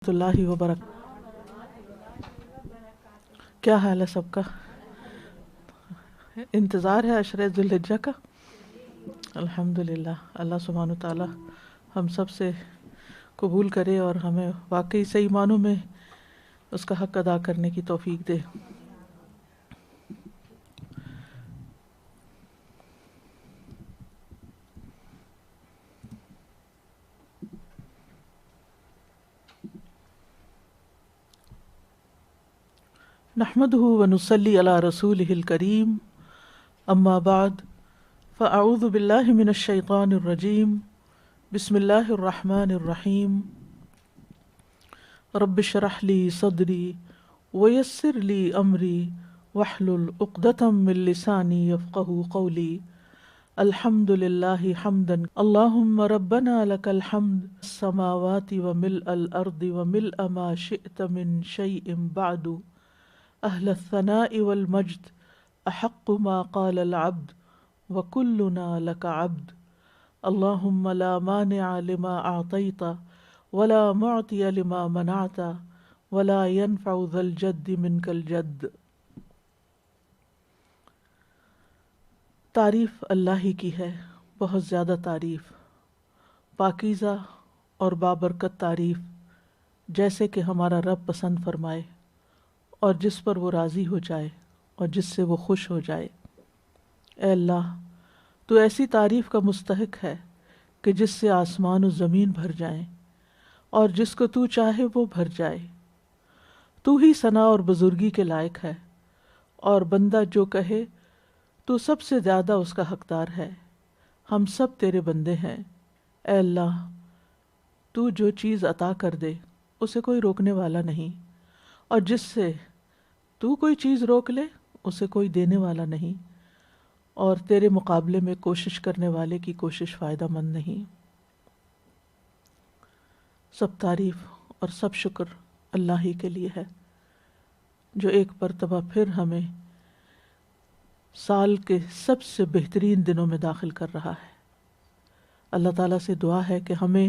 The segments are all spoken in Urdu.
اللہ وبرکاتہ۔ کیا حال ہے سب کا؟ انتظار ہے عشرہ ذی الحجہ کا؟ الحمدللہ، اللہ سبحانہ تعالی ہم سب سے قبول کرے اور ہمیں واقعی صحیح معنوں میں اس کا حق ادا کرنے کی توفیق دے۔ نحمده ونصلی علی رسولہ الکریم، اما بعد فاعوذ باللہ من الشیطان الرجیم، بسم اللہ الرحمن الرحیم۔ رب اشرح لی صدری ویسر لی امری واحلل عقدۃ من لسانی یفقهوا قولی۔ الحمد للہ حمدا اللہم ربنا لک الحمد السماوات وملء الارض وملء ما شئت من شیء بعد اہل الثناء والمجد احق ما قال العبد وکلنا لک عبد۔ اللہم لا مانع لما اعطیت ولا معطی لما منعت ولا ينفع ذا الجد منک الجد۔ تعریف اللہ ہی کی ہے، بہت زیادہ تعریف، پاکیزہ اور بابرکت تعریف، جیسے کہ ہمارا رب پسند فرمائے اور جس پر وہ راضی ہو جائے اور جس سے وہ خوش ہو جائے۔ اے اللہ، تو ایسی تعریف کا مستحق ہے کہ جس سے آسمان و زمین بھر جائیں اور جس کو تو چاہے وہ بھر جائے۔ تو ہی ثنا اور بزرگی کے لائق ہے، اور بندہ جو کہے تو سب سے زیادہ اس کا حقدار ہے۔ ہم سب تیرے بندے ہیں۔ اے اللہ، تو جو چیز عطا کر دے اسے کوئی روکنے والا نہیں، اور جس سے تو کوئی چیز روک لے اسے کوئی دینے والا نہیں، اور تیرے مقابلے میں کوشش کرنے والے کی کوشش فائدہ مند نہیں۔ سب تعریف اور سب شکر اللہ ہی کے لیے ہے، جو ایک مرتبہ پھر ہمیں سال کے سب سے بہترین دنوں میں داخل کر رہا ہے۔ اللہ تعالیٰ سے دعا ہے کہ ہمیں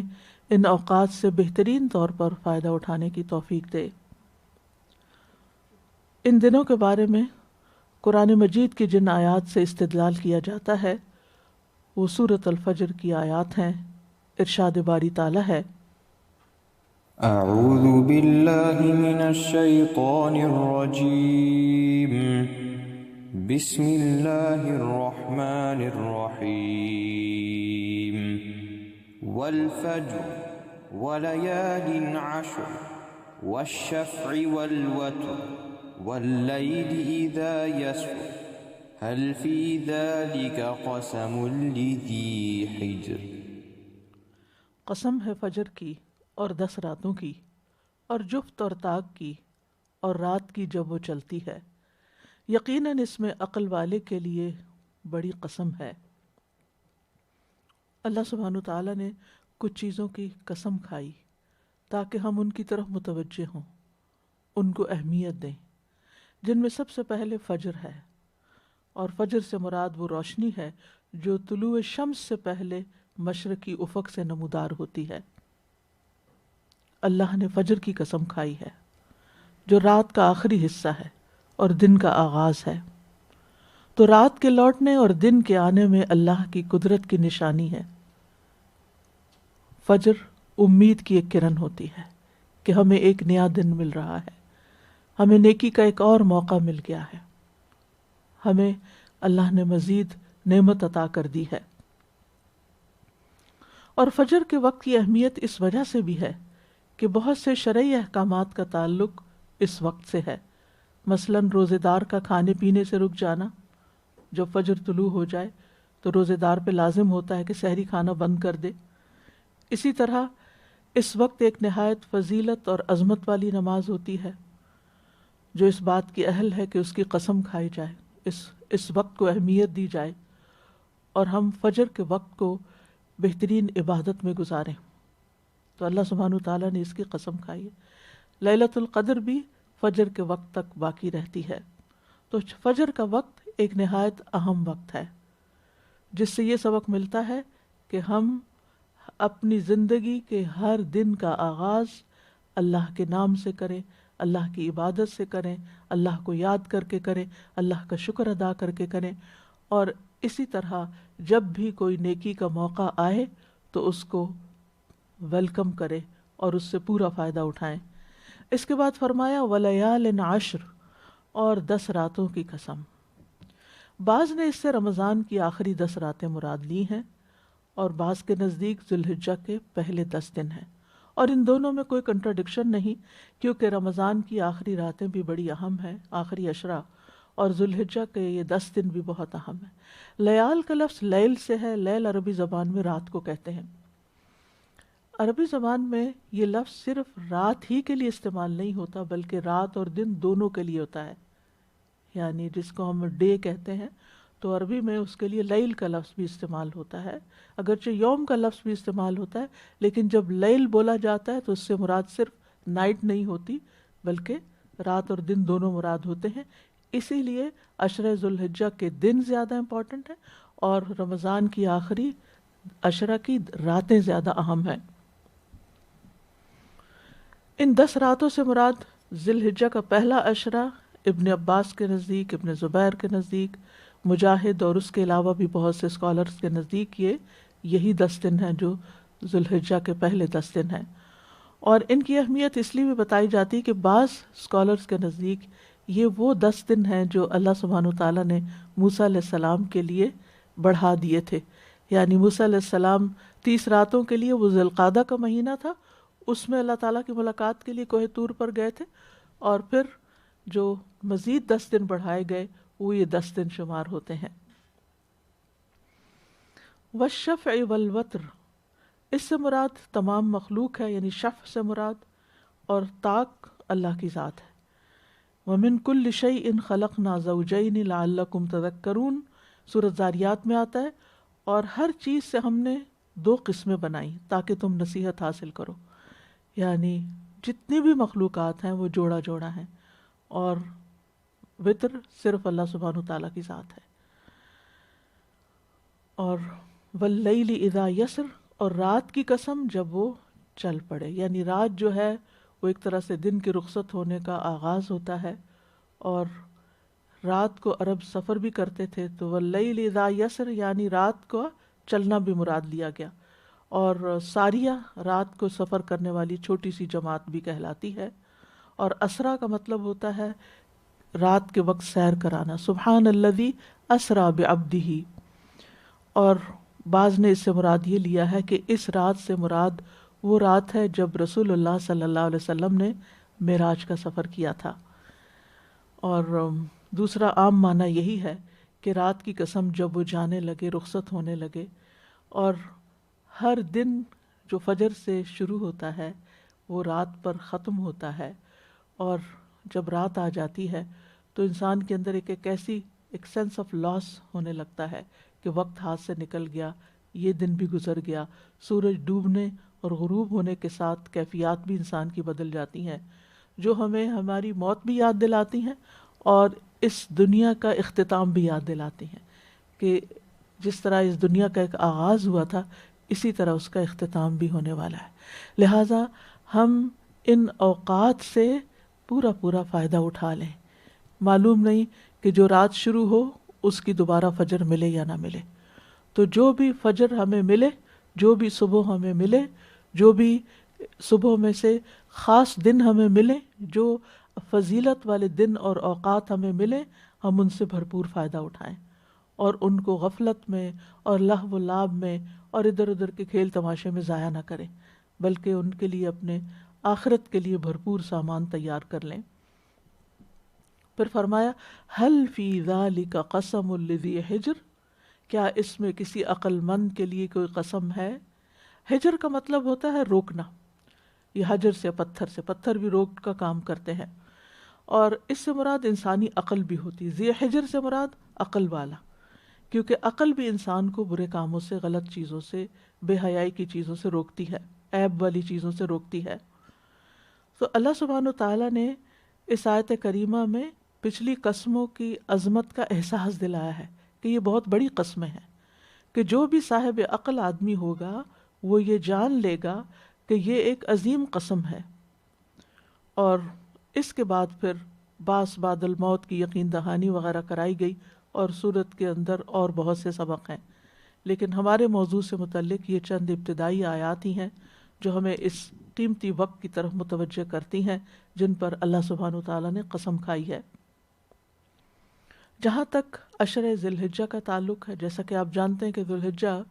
ان اوقات سے بہترین طور پر فائدہ اٹھانے کی توفیق دے۔ ان دنوں کے بارے میں قرآن مجید کی جن آیات سے استدلال کیا جاتا ہے وہ سورۃ الفجر کی آیات ہیں۔ ارشاد باری تعالیٰ ہے، اعوذ باللہ من الشیطان الرجیم، بسم اللہ الرحمن الرحیم، والفجر وليال عشر والشفع والوتر واللیل اذا یسر هل فی ذلک قسم لذی حجر۔ قسم ہے فجر کی اور 10 راتوں کی، اور جفت اور طاق کی، اور رات کی جب وہ چلتی ہے، یقیناً اس میں عقل والے کے لیے بڑی قسم ہے۔ اللہ سبحانہ تعالیٰ نے کچھ چیزوں کی قسم کھائی تاکہ ہم ان کی طرف متوجہ ہوں، ان کو اہمیت دیں، جن میں سب سے پہلے فجر ہے، اور فجر سے مراد وہ روشنی ہے جو طلوع شمس سے پہلے مشرقی افق سے نمودار ہوتی ہے۔ اللہ نے فجر کی قسم کھائی ہے جو رات کا آخری حصہ ہے اور دن کا آغاز ہے۔ تو رات کے لوٹنے اور دن کے آنے میں اللہ کی قدرت کی نشانی ہے۔ فجر امید کی ایک کرن ہوتی ہے کہ ہمیں ایک نیا دن مل رہا ہے، ہمیں نیکی کا ایک اور موقع مل گیا ہے، ہمیں اللہ نے مزید نعمت عطا کر دی ہے۔ اور فجر کے وقت کی اہمیت اس وجہ سے بھی ہے کہ بہت سے شرعی احکامات کا تعلق اس وقت سے ہے۔ مثلاً روزے دار کا کھانے پینے سے رک جانا، جب فجر طلوع ہو جائے تو روزے دار پہ لازم ہوتا ہے کہ سحری کھانا بند کر دے۔ اسی طرح اس وقت ایک نہایت فضیلت اور عظمت والی نماز ہوتی ہے جو اس بات کی اہل ہے کہ اس کی قسم کھائی جائے، اس وقت کو اہمیت دی جائے، اور ہم فجر کے وقت کو بہترین عبادت میں گزاریں۔ تو اللہ سبحانہ تعالیٰ نے اس کی قسم کھائی ہے۔ لیلۃ القدر بھی فجر کے وقت تک باقی رہتی ہے۔ تو فجر کا وقت ایک نہایت اہم وقت ہے، جس سے یہ سبق ملتا ہے کہ ہم اپنی زندگی کے ہر دن کا آغاز اللہ کے نام سے کریں، اللہ کی عبادت سے کریں، اللہ کو یاد کر کے کریں، اللہ کا شکر ادا کر کے کریں، اور اسی طرح جب بھی کوئی نیکی کا موقع آئے تو اس کو ویلکم کرے اور اس سے پورا فائدہ اٹھائیں۔ اس کے بعد فرمایا وَلَيَالٍ عَشْرٍ، اور 10 راتوں کی قسم۔ بعض نے اس سے رمضان کی آخری 10 راتیں مراد لی ہیں، اور بعض کے نزدیک ذوالحجہ کے پہلے 10 دن ہیں، اور ان دونوں میں کوئی کنٹراڈکشن نہیں، کیونکہ رمضان کی آخری راتیں بھی بڑی اہم ہیں، آخری عشرہ، اور ذوالحجہ کے یہ 10 دن بھی بہت اہم ہیں۔ لیال کا لفظ لیل سے ہے، لیل عربی زبان میں رات کو کہتے ہیں۔ عربی زبان میں یہ لفظ صرف رات ہی کے لیے استعمال نہیں ہوتا، بلکہ رات اور دن دونوں کے لیے ہوتا ہے، یعنی جس کو ہم ڈے کہتے ہیں تو عربی میں اس کے لیے لیل کا لفظ بھی استعمال ہوتا ہے، اگرچہ یوم کا لفظ بھی استعمال ہوتا ہے، لیکن جب لیل بولا جاتا ہے تو اس سے مراد صرف نائٹ نہیں ہوتی، بلکہ رات اور دن دونوں مراد ہوتے ہیں۔ اسی لیے عشرہ ذوالحجہ کے دن زیادہ امپورٹنٹ ہیں اور رمضان کی آخری عشرہ کی راتیں زیادہ اہم ہیں۔ ان 10 راتوں سے مراد ذی الحجہ کا پہلا عشرہ ابن عباس کے نزدیک، ابن زبیر کے نزدیک، مجاہد اور اس کے علاوہ بھی بہت سے اسکالرز کے نزدیک یہی 10 دن ہیں جو ذی الحجہ کے پہلے 10 دن ہیں۔ اور ان کی اہمیت اس لیے بھی بتائی جاتی کہ بعض اسکالرز کے نزدیک یہ وہ 10 دن ہیں جو اللہ سبحانہ وتعالیٰ نے موسیٰ علیہ السلام کے لیے بڑھا دیے تھے، یعنی موسیٰ علیہ السلام 30 راتوں کے لیے، وہ ذی القعدہ کا مہینہ تھا، اس میں اللہ تعالیٰ کی ملاقات کے لیے کوہ طور پر گئے تھے، اور پھر جو مزید 10 دن بڑھائے گئے وہ یہ 10 دن شمار ہوتے ہیں۔ والشفع والوتر، اس سے مراد تمام مخلوق ہے، یعنی شفع سے مراد، اور طاق اللہ کی ذات ہے۔ وَمِن كُلِّ شَيْءٍ خَلَقْنَا زَوْجَيْنِ لَعَلَّكُمْ تَذَكَّرُونَ، سورۃ زاریات میں آتا ہے، اور ہر چیز سے ہم نے 2 قسمیں بنائی تاکہ تم نصیحت حاصل کرو، یعنی جتنی بھی مخلوقات ہیں وہ جوڑا جوڑا ہیں، اور وطر صرف اللہ سبحانہ تعالیٰ کی ذات ہے۔ اور واللیل اذا یسر، اور رات کی قسم جب وہ چل پڑے، یعنی رات جو ہے وہ ایک طرح سے دن کے رخصت ہونے کا آغاز ہوتا ہے، اور رات کو عرب سفر بھی کرتے تھے، تو واللیل اذا یسر یعنی رات کو چلنا بھی مراد لیا گیا، اور ساریہ رات کو سفر کرنے والی چھوٹی سی جماعت بھی کہلاتی ہے، اور اسرا کا مطلب ہوتا ہے رات کے وقت سیر کرانا، سبحان الذی اسرا بعبدہ، اور بعض نے اس سے مراد یہ لیا ہے کہ اس رات سے مراد وہ رات ہے جب رسول اللہ صلی اللہ علیہ وسلم نے معراج کا سفر کیا تھا، اور دوسرا عام معنی یہی ہے کہ رات کی قسم جب وہ جانے لگے، رخصت ہونے لگے، اور ہر دن جو فجر سے شروع ہوتا ہے وہ رات پر ختم ہوتا ہے، اور جب رات آ جاتی ہے تو انسان کے اندر ایک سینس آف لاس ہونے لگتا ہے کہ وقت ہاتھ سے نکل گیا، یہ دن بھی گزر گیا۔ سورج ڈوبنے اور غروب ہونے کے ساتھ کیفیات بھی انسان کی بدل جاتی ہیں، جو ہمیں ہماری موت بھی یاد دلاتی ہیں اور اس دنیا کا اختتام بھی یاد دلاتی ہیں، کہ جس طرح اس دنیا کا ایک آغاز ہوا تھا اسی طرح اس کا اختتام بھی ہونے والا ہے۔ لہٰذا ہم ان اوقات سے پورا فائدہ اٹھا لیں۔ معلوم نہیں کہ جو رات شروع ہو اس کی دوبارہ فجر ملے یا نہ ملے، تو جو بھی فجر ہمیں ملے، جو بھی صبح ہمیں ملے، جو بھی صبح میں سے خاص دن ہمیں ملے، جو فضیلت والے دن اور اوقات ہمیں ملے، ہم ان سے بھرپور فائدہ اٹھائیں، اور ان کو غفلت میں اور لہو و لعب میں اور ادھر ادھر کے کھیل تماشے میں ضائع نہ کریں، بلکہ ان کے لیے اپنے آخرت کے لیے بھرپور سامان تیار کر لیں۔ پھر فرمایا ہل فی ذالک قسم لذی حجر، کیا اس میں کسی عقل مند کے لیے کوئی قسم ہے؟ حجر کا مطلب ہوتا ہے روکنا، یہ حجر سے پتھر بھی روک کا کام کرتے ہیں، اور اس سے مراد انسانی عقل بھی ہوتی ہے۔ ذی حجر سے مراد عقل والا، کیونکہ عقل بھی انسان کو برے کاموں سے، غلط چیزوں سے، بے حیائی کی چیزوں سے روکتی ہے، عیب والی چیزوں سے روکتی ہے۔ تو اللہ سبحانہ تعالیٰ نے اس آیت کریمہ میں پچھلی قسموں کی عظمت کا احساس دلایا ہے کہ یہ بہت بڑی قسمیں ہیں، کہ جو بھی صاحب عقل آدمی ہوگا وہ یہ جان لے گا کہ یہ ایک عظیم قسم ہے، اور اس کے بعد پھر باس بعد الموت کی یقین دہانی وغیرہ کرائی گئی، اور سورت کے اندر اور بہت سے سبق ہیں، لیکن ہمارے موضوع سے متعلق یہ چند ابتدائی آیات ہی ہیں جو ہمیں اس قیمتی وقت کی طرف متوجہ کرتی ہیں جن پر اللہ سبحانہ وتعالیٰ نے قسم کھائی ہے۔ جہاں تک عشرہ ذی الحجہ کا تعلق ہے، جیسا کہ آپ جانتے ہیں کہ ذی الحجہ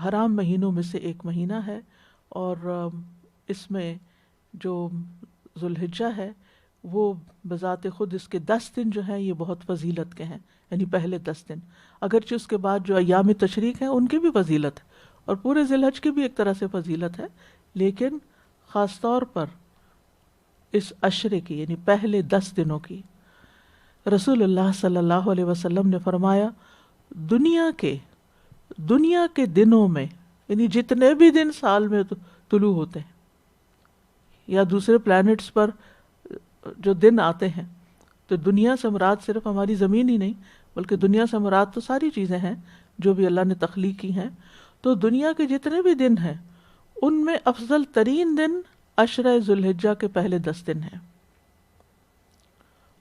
حرام مہینوں میں سے ایک مہینہ ہے، اور اس میں جو ذی الحجہ ہے وہ بذات خود اس کے 10 دن جو ہیں یہ بہت فضیلت کے ہیں، یعنی پہلے 10 دن، اگرچہ اس کے بعد جو ایام تشریق ہیں ان کی بھی فضیلت ہے، اور پورے ذی الحج کی بھی ایک طرح سے فضیلت ہے، لیکن خاص طور پر اس عشرے کی یعنی پہلے 10 دنوں کی رسول اللہ صلی اللہ علیہ وسلم نے فرمایا دنیا کے دنوں میں، یعنی جتنے بھی دن سال میں طلوع ہوتے ہیں یا دوسرے پلانٹس پر جو دن آتے ہیں، تو دنیا سے مراد صرف ہماری زمین ہی نہیں بلکہ دنیا سے مراد تو ساری چیزیں ہیں جو بھی اللہ نے تخلیق کی ہیں، تو دنیا کے جتنے بھی دن ہیں ان میں افضل ترین دن عشرہ ذی الحجہ کے پہلے 10 دن ہیں،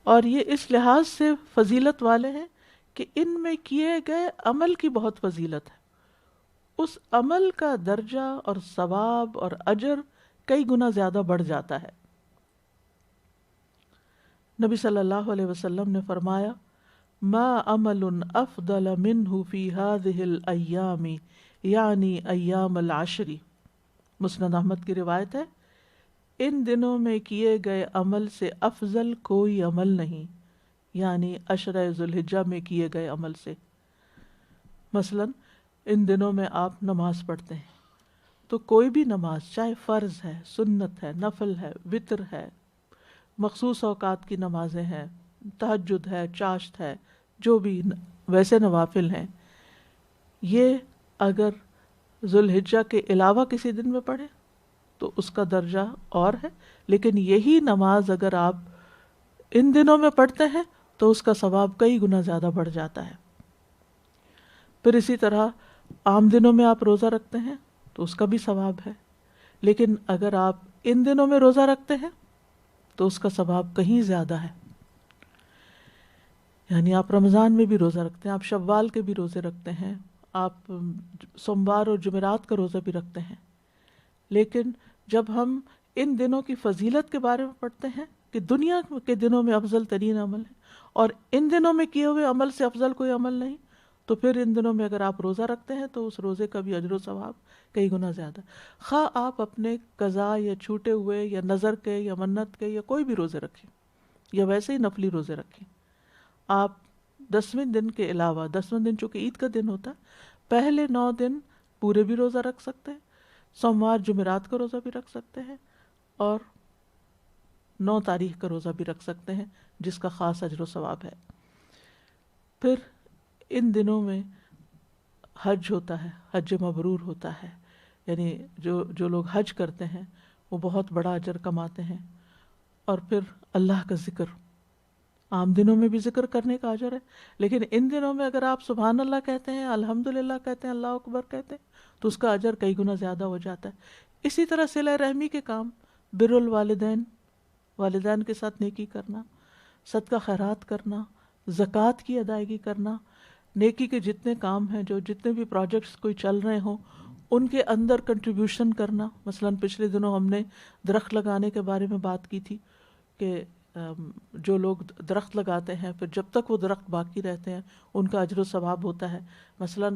اور یہ اس لحاظ سے فضیلت والے ہیں کہ ان میں کیے گئے عمل کی بہت فضیلت ہے، اس عمل کا درجہ اور ثواب اور اجر کئی گنا زیادہ بڑھ جاتا ہے۔ نبی صلی اللہ علیہ وسلم نے فرمایا ما عمل افضل منہ فی هذه الایام یعنی ایام العشر، مسند احمد کی روایت ہے، ان دنوں میں کیے گئے عمل سے افضل کوئی عمل نہیں، یعنی عشرہ ذی الحجہ میں کیے گئے عمل سے۔ مثلا ان دنوں میں آپ نماز پڑھتے ہیں تو کوئی بھی نماز، چاہے فرض ہے، سنت ہے، نفل ہے، وتر ہے، مخصوص اوقات کی نمازیں ہیں، تہجد ہے، چاشت ہے، جو بھی ویسے نوافل ہیں، یہ اگر ذی الحجہ کے علاوہ کسی دن میں پڑھے تو اس کا درجہ اور ہے، لیکن یہی نماز اگر آپ ان دنوں میں پڑھتے ہیں تو اس کا ثواب کئی گنا زیادہ بڑھ جاتا ہے۔ پھر اسی طرح عام دنوں میں آپ روزہ رکھتے ہیں تو اس کا بھی ثواب ہے، لیکن اگر آپ ان دنوں میں روزہ رکھتے ہیں تو اس کا ثواب کہیں زیادہ ہے، یعنی آپ رمضان میں بھی روزہ رکھتے ہیں، آپ شوال کے بھی روزے رکھتے ہیں، آپ سوموار اور جمعرات کا روزہ بھی رکھتے ہیں، لیکن جب ہم ان دنوں کی فضیلت کے بارے میں پڑھتے ہیں کہ دنیا کے دنوں میں افضل ترین عمل ہے اور ان دنوں میں کیے ہوئے عمل سے افضل کوئی عمل نہیں، تو پھر ان دنوں میں اگر آپ روزہ رکھتے ہیں تو اس روزے کا بھی اجر و ثواب کئی گنا زیادہ، خواہ آپ اپنے قضاء یا چھوٹے ہوئے یا نظر کے یا منت کے یا کوئی بھی روزے رکھیں یا ویسے ہی نفلی روزے رکھیں۔ آپ 10ویں دن کے علاوہ، 10واں دن چونکہ عید کا دن ہوتا ہے، پہلے 9 دن پورے بھی روزہ رکھ سکتے ہیں، سوموار جمعرات کا روزہ بھی رکھ سکتے ہیں، اور 9 تاریخ کا روزہ بھی رکھ سکتے ہیں جس کا خاص اجر و ثواب ہے۔ پھر ان دنوں میں حج ہوتا ہے، حج مبرور ہوتا ہے، یعنی جو لوگ حج کرتے ہیں وہ بہت بڑا اجر کماتے ہیں، اور پھر اللہ کا ذکر، عام دنوں میں بھی ذکر کرنے کا اجر ہے، لیکن ان دنوں میں اگر آپ سبحان اللہ کہتے ہیں، الحمدللہ کہتے ہیں، اللہ اکبر کہتے ہیں تو اس کا اجر کئی گنا زیادہ ہو جاتا ہے۔ اسی طرح صلہ رحمی کے کام، بر الوالدین، والدین کے ساتھ نیکی کرنا، صدقہ خیرات کرنا، زکوٰۃ کی ادائیگی کرنا، نیکی کے جتنے کام ہیں، جو جتنے بھی پروجیکٹس کوئی چل رہے ہوں ان کے اندر کنٹریبیوشن کرنا۔ مثلا پچھلے دنوں ہم نے درخت لگانے کے بارے میں بات کی تھی کہ جو لوگ درخت لگاتے ہیں پھر جب تک وہ درخت باقی رہتے ہیں ان کا اجر و ثواب ہوتا ہے۔ مثلا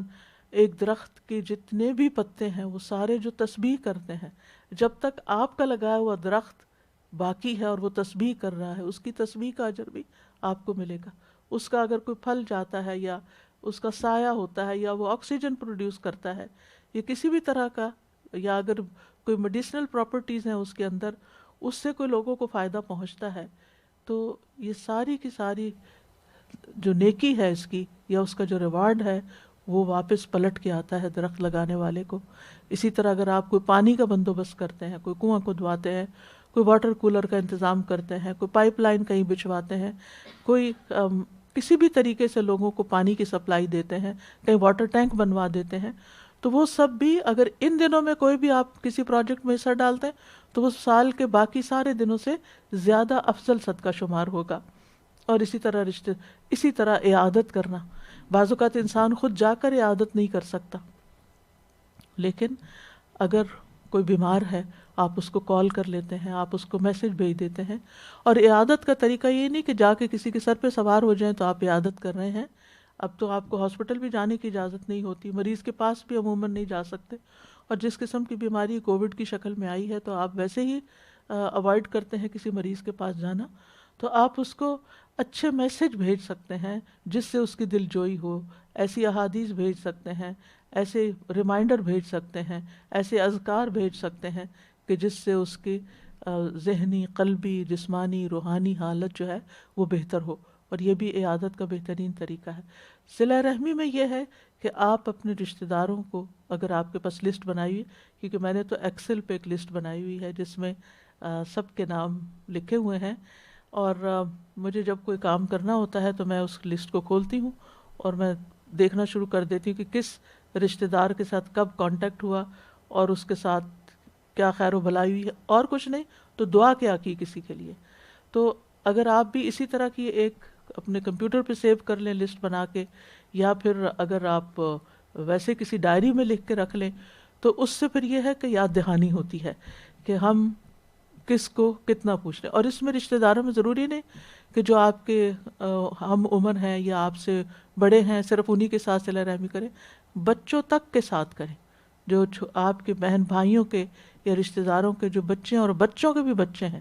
ایک درخت کے جتنے بھی پتے ہیں وہ سارے جو تسبیح کرتے ہیں، جب تک آپ کا لگایا ہوا درخت باقی ہے اور وہ تسبیح کر رہا ہے، اس کی تسبیح کا اجر بھی آپ کو ملے گا۔ اس کا اگر کوئی پھل جاتا ہے یا اس کا سایہ ہوتا ہے یا وہ آکسیجن پروڈیوس کرتا ہے یا کسی بھی طرح کا، یا اگر کوئی میڈیسنل پراپرٹیز ہیں اس کے اندر، اس سے کوئی لوگوں کو فائدہ پہنچتا ہے، تو یہ ساری کی ساری جو نیکی ہے اس کی یا اس کا جو ریوارڈ ہے وہ واپس پلٹ کے آتا ہے درخت لگانے والے کو۔ اسی طرح اگر آپ کوئی پانی کا بندوبست کرتے ہیں، کوئی کنواں کھدواتے ہیں، کوئی واٹر کولر کا انتظام کرتے ہیں، کوئی پائپ لائن کہیں بچھواتے ہیں، کوئی کسی بھی طریقے سے لوگوں کو پانی کی سپلائی دیتے ہیں، کہیں واٹر ٹینک بنوا دیتے ہیں، تو وہ سب بھی اگر ان دنوں میں کوئی بھی آپ کسی پروجیکٹ میں حصہ ڈالتے ہیں تو وہ سال کے باقی سارے دنوں سے زیادہ افضل صدقہ شمار ہوگا. اور اسی طرح اعادت کرنا. بعض اوقات انسان خود جا کر اعادت نہیں کر سکتا، لیکن اگر کوئی بیمار ہے آپ اس کو کال کر لیتے ہیں، آپ اس کو میسج بھیج دیتے ہیں. اور اعادت کا طریقہ یہ نہیں کہ جا کے کسی کے سر پہ سوار ہو جائیں تو آپ اعادت کر رہے ہیں. اب تو آپ کو ہاسپٹل بھی جانے کی اجازت نہیں ہوتی، مریض کے پاس بھی عموماً نہیں جا سکتے، اور جس قسم کی بیماری کووڈ کی شکل میں آئی ہے تو آپ ویسے ہی اوائڈ کرتے ہیں کسی مریض کے پاس جانا. تو آپ اس کو اچھے میسج بھیج سکتے ہیں جس سے اس کی دل جوئی ہو، ایسی احادیث بھیج سکتے ہیں، ایسے ریمائنڈر بھیج سکتے ہیں، ایسے اذکار بھیج سکتے ہیں کہ جس سے اس کی ذہنی، قلبی، جسمانی، روحانی حالت جو ہے وہ بہتر ہو. اور یہ بھی عیادت کا بہترین طریقہ ہے. صلہ رحمی میں یہ ہے کہ آپ اپنے رشتہ داروں کو، اگر آپ کے پاس لسٹ بنائی ہوئی، کیونکہ میں نے تو ایکسل پہ ایک لسٹ بنائی ہوئی ہے جس میں سب کے نام لکھے ہوئے ہیں، اور مجھے جب کوئی کام کرنا ہوتا ہے تو میں اس لسٹ کو کھولتی ہوں اور میں دیکھنا شروع کر دیتی ہوں کہ کس رشتہ دار کے ساتھ کب کانٹیکٹ ہوا اور اس کے ساتھ کیا خیر و بھلائی ہوئی ہے، اور کچھ نہیں تو دعا کیا کی کسی کے لیے. تو اگر آپ بھی اسی طرح کی ایک اپنے کمپیوٹر پہ سیو کر لیں لسٹ بنا کے، یا پھر اگر آپ ویسے کسی ڈائری میں لکھ کے رکھ لیں، تو اس سے پھر یہ ہے کہ یاد دہانی ہوتی ہے کہ ہم کس کو کتنا پوچھ رہے ہیں. اور اس میں رشتہ داروں میں ضروری نہیں کہ جو آپ کے ہم عمر ہیں یا آپ سے بڑے ہیں صرف انہی کے ساتھ صلہ رحمی کریں، بچوں تک کے ساتھ کریں. جو آپ کے بہن بھائیوں کے یا رشتہ داروں کے جو بچے ہیں اور بچوں کے بھی بچے ہیں،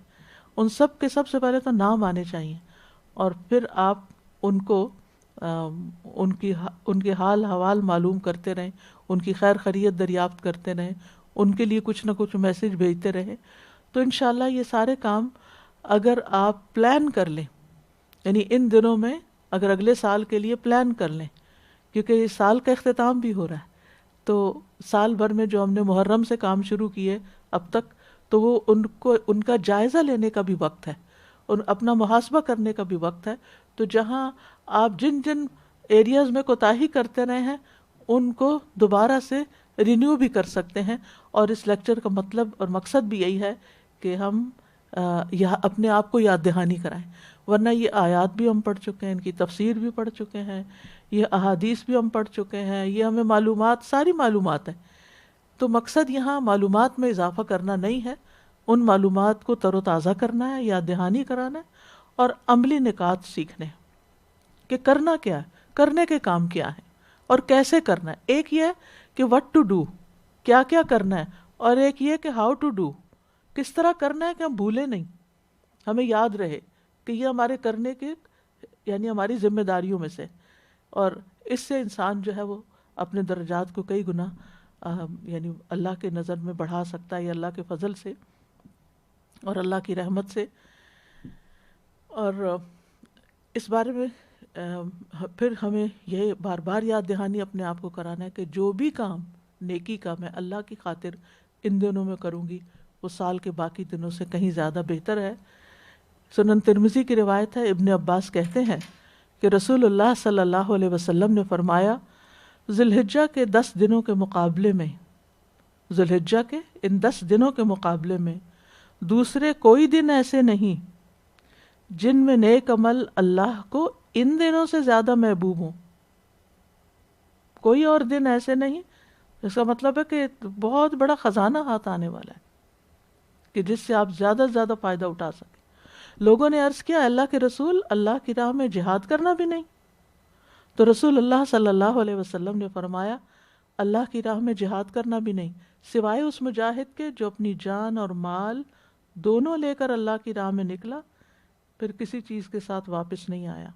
ان سب کے سب سے پہلے تو نام آنے چاہیے، اور پھر آپ ان کو ان کے حال حوال معلوم کرتے رہیں، ان کی خیر خیریت دریافت کرتے رہیں، ان کے لیے کچھ نہ کچھ میسج بھیجتے رہیں. تو انشاءاللہ یہ سارے کام اگر آپ پلان کر لیں، یعنی ان دنوں میں اگر اگلے سال کے لیے پلان کر لیں، کیونکہ یہ سال کا اختتام بھی ہو رہا ہے، تو سال بھر میں جو ہم نے محرم سے کام شروع کیے اب تک، تو وہ ان کا جائزہ لینے کا بھی وقت ہے، اور اپنا محاسبہ کرنے کا بھی وقت ہے. تو جہاں آپ جن ایریاز میں کوتاہی کرتے رہے ہیں ان کو دوبارہ سے رینیو بھی کر سکتے ہیں. اور اس لیکچر کا مطلب اور مقصد بھی یہی ہے کہ ہم اپنے آپ کو یاد دہانی کرائیں، ورنہ یہ آیات بھی ہم پڑھ چکے ہیں، ان کی تفسیر بھی پڑھ چکے ہیں، یہ احادیث بھی ہم پڑھ چکے ہیں، یہ ہمیں معلومات، ساری معلومات ہیں. تو مقصد یہاں معلومات میں اضافہ کرنا نہیں ہے، ان معلومات کو تر و تازہ کرنا ہے، یاد دہانی کرانا ہے، اور عملی نکات سیکھنے کہ کرنا کیا ہے، کرنے کے کام کیا ہیں اور کیسے کرنا ہے. ایک یہ ہے کہ what to do، کیا کیا کرنا ہے، اور ایک یہ کہ how to do، کس طرح کرنا ہے کہ ہم بھولیں نہیں، ہمیں یاد رہے کہ یہ ہمارے کرنے کے یعنی ہماری ذمہ داریوں میں سے. اور اس سے انسان جو ہے وہ اپنے درجات کو کئی گنا یعنی اللہ کے نظر میں بڑھا سکتا ہے، یا اللہ کے فضل سے اور اللہ کی رحمت سے. اور اس بارے میں پھر ہمیں یہ بار بار یاد دہانی اپنے آپ کو کرانا ہے کہ جو بھی کام نیکی کا میں اللہ کی خاطر ان دنوں میں کروں گی وہ سال کے باقی دنوں سے کہیں زیادہ بہتر ہے. سنن ترمذی کی روایت ہے، ابن عباس کہتے ہیں کہ رسول اللہ صلی اللہ علیہ وسلم نے فرمایا، ذی الحجہ کے 10 دنوں کے مقابلے میں، ذی الحجہ کے ان 10 دنوں کے مقابلے میں دوسرے کوئی دن ایسے نہیں جن میں نیک عمل اللہ کو ان دنوں سے زیادہ محبوب ہوں. کوئی اور دن ایسے نہیں. اس کا مطلب ہے کہ بہت بڑا خزانہ ہاتھ آنے والا ہے کہ جس سے آپ زیادہ سے زیادہ فائدہ اٹھا سکیں. لوگوں نے عرض کیا، اللہ کے رسول، اللہ کی راہ میں جہاد کرنا بھی نہیں؟ تو رسول اللہ صلی اللہ علیہ وسلم نے فرمایا، اللہ کی راہ میں جہاد کرنا بھی نہیں سوائے اس مجاہد کے جو اپنی جان اور مال دونوں لے کر اللہ کی راہ میں نکلا، پھر کسی چیز کے ساتھ واپس نہیں آیا.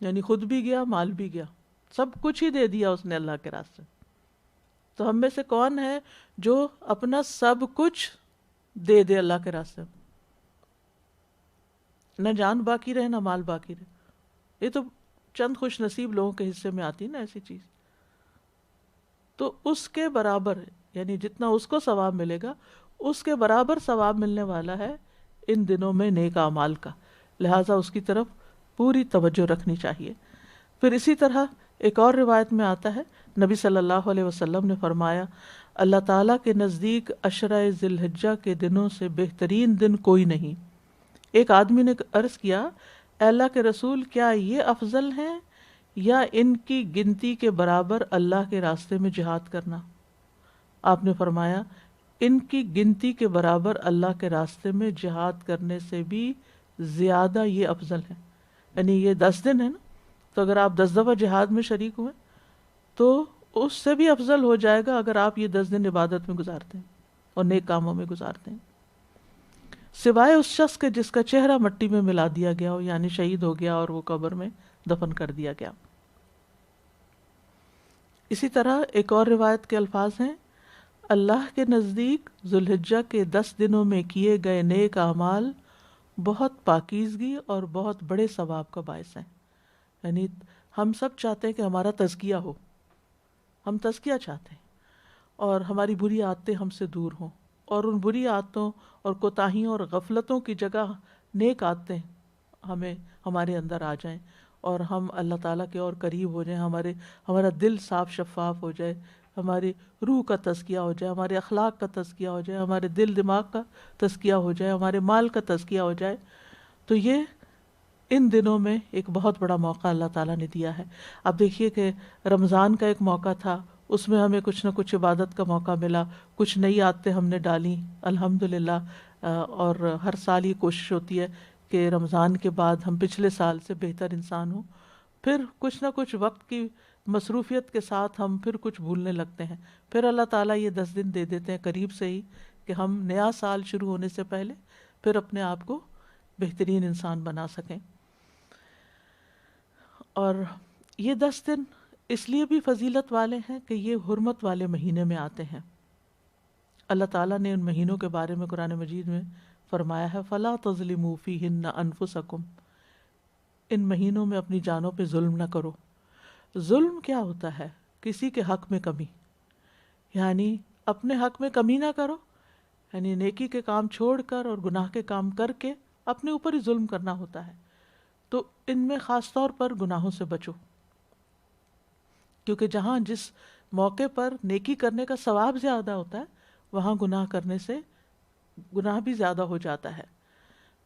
یعنی خود بھی گیا، مال بھی گیا، سب کچھ ہی دے دیا اس نے اللہ کے راستے. تو ہم میں سے کون ہے جو اپنا سب کچھ دے دے اللہ کے راستے میں؟ نہ جان باقی رہے نہ مال باقی رہے. یہ تو چند خوش نصیب لوگوں کے حصے میں آتی نا ایسی چیز. تو اس کے برابر یعنی جتنا اس کو ثواب ملے گا اس کے برابر ثواب ملنے والا ہے ان دنوں میں نیک اعمال کا. لہٰذا اس کی طرف پوری توجہ رکھنی چاہیے. پھر اسی طرح ایک اور روایت میں آتا ہے نبی صلی اللہ علیہ وسلم نے فرمایا اللہ تعالیٰ کے نزدیک عشرہ ذی الحجہ کے دنوں سے بہترین دن کوئی نہیں۔ ایک آدمی نے عرض کیا اے اللہ کے رسول کیا یہ افضل ہیں یا ان کی گنتی کے برابر اللہ کے راستے میں جہاد کرنا؟ آپ نے فرمایا ان کی گنتی کے برابر اللہ کے راستے میں جہاد کرنے سے بھی زیادہ یہ افضل ہے۔ یعنی یہ 10 دن ہے نا، تو اگر آپ 10 دفعہ جہاد میں شریک ہوئے تو اس سے بھی افضل ہو جائے گا اگر آپ یہ 10 دن عبادت میں گزارتے ہیں اور نیک کاموں میں گزارتے ہیں، سوائے اس شخص کے جس کا چہرہ مٹی میں ملا دیا گیا ہو، یعنی شہید ہو گیا اور وہ قبر میں دفن کر دیا گیا۔ اسی طرح ایک اور روایت کے الفاظ ہیں اللہ کے نزدیک ذوالحجہ کے 10 دنوں میں کیے گئے نیک اعمال بہت پاکیزگی اور بہت بڑے ثواب کا باعث ہیں۔ یعنی ہم سب چاہتے ہیں کہ ہمارا تزکیہ ہو، ہم تزکیہ چاہتے ہیں اور ہماری بری عادتیں ہم سے دور ہوں، اور ان بری عادتوں اور کوتاہیوں اور غفلتوں کی جگہ نیک عادتیں ہمارے اندر آ جائیں اور ہم اللہ تعالیٰ کے اور قریب ہو جائیں، ہمارا دل صاف شفاف ہو جائے، ہماری روح کا تزکیہ ہو جائے، ہمارے اخلاق کا تزکیہ ہو جائے، ہمارے دل دماغ کا تزکیہ ہو جائے، ہمارے مال کا تزکیہ ہو جائے، تو یہ ان دنوں میں ایک بہت بڑا موقع اللہ تعالیٰ نے دیا ہے۔ اب دیکھیے کہ رمضان کا ایک موقع تھا، اس میں ہمیں کچھ نہ کچھ عبادت کا موقع ملا، کچھ نئی عادتیں ہم نے ڈالیں الحمدللہ، اور ہر سال یہ کوشش ہوتی ہے کہ رمضان کے بعد ہم پچھلے سال سے بہتر انسان ہوں، پھر کچھ نہ کچھ وقت کی مصروفیت کے ساتھ ہم پھر کچھ بھولنے لگتے ہیں، پھر اللہ تعالیٰ یہ 10 دن دے دیتے ہیں قریب سے ہی کہ ہم نیا سال شروع ہونے سے پہلے پھر اپنے آپ کو بہترین انسان بنا سکیں۔ اور یہ 10 دن اس لیے بھی فضیلت والے ہیں کہ یہ حرمت والے مہینے میں آتے ہیں۔ اللہ تعالیٰ نے ان مہینوں کے بارے میں قرآن مجید میں فرمایا ہے فَلَا تَظْلِمُوا فِيهِنَّ أَنفُسَكُمْ، ان مہینوں میں اپنی جانوں پہ ظلم نہ کرو۔ ظلم کیا ہوتا ہے؟ کسی کے حق میں کمی، یعنی اپنے حق میں کمی نہ کرو، یعنی نیکی کے کام چھوڑ کر اور گناہ کے کام کر کے اپنے اوپر ہی ظلم کرنا ہوتا ہے۔ تو ان میں خاص طور پر گناہوں سے بچو، کیونکہ جہاں جس موقع پر نیکی کرنے کا ثواب زیادہ ہوتا ہے وہاں گناہ کرنے سے گناہ بھی زیادہ ہو جاتا ہے۔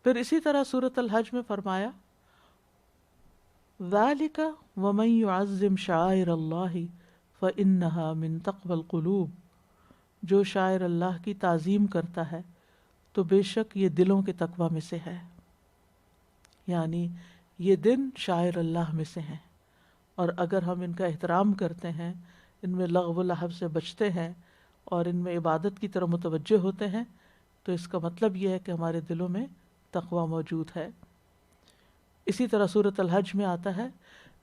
پھر اسی طرح سورۃ الحج میں فرمایا ذَلِكَ وَمَن يُعَظِّمْ شَعَائِرَ اللَّهِ فَإِنَّهَا مِن تَقْوَى الْقُلُوبِ، جو شاعر اللہ کی تعظیم کرتا ہے تو بے شک یہ دلوں کے تقوی میں سے ہے، یعنی یہ دن شاعر اللہ میں سے ہیں، اور اگر ہم ان کا احترام کرتے ہیں، ان میں لغو و لہو سے بچتے ہیں اور ان میں عبادت کی طرف متوجہ ہوتے ہیں تو اس کا مطلب یہ ہے کہ ہمارے دلوں میں تقوی موجود ہے۔ اسی طرح سورۃ الحج میں آتا ہے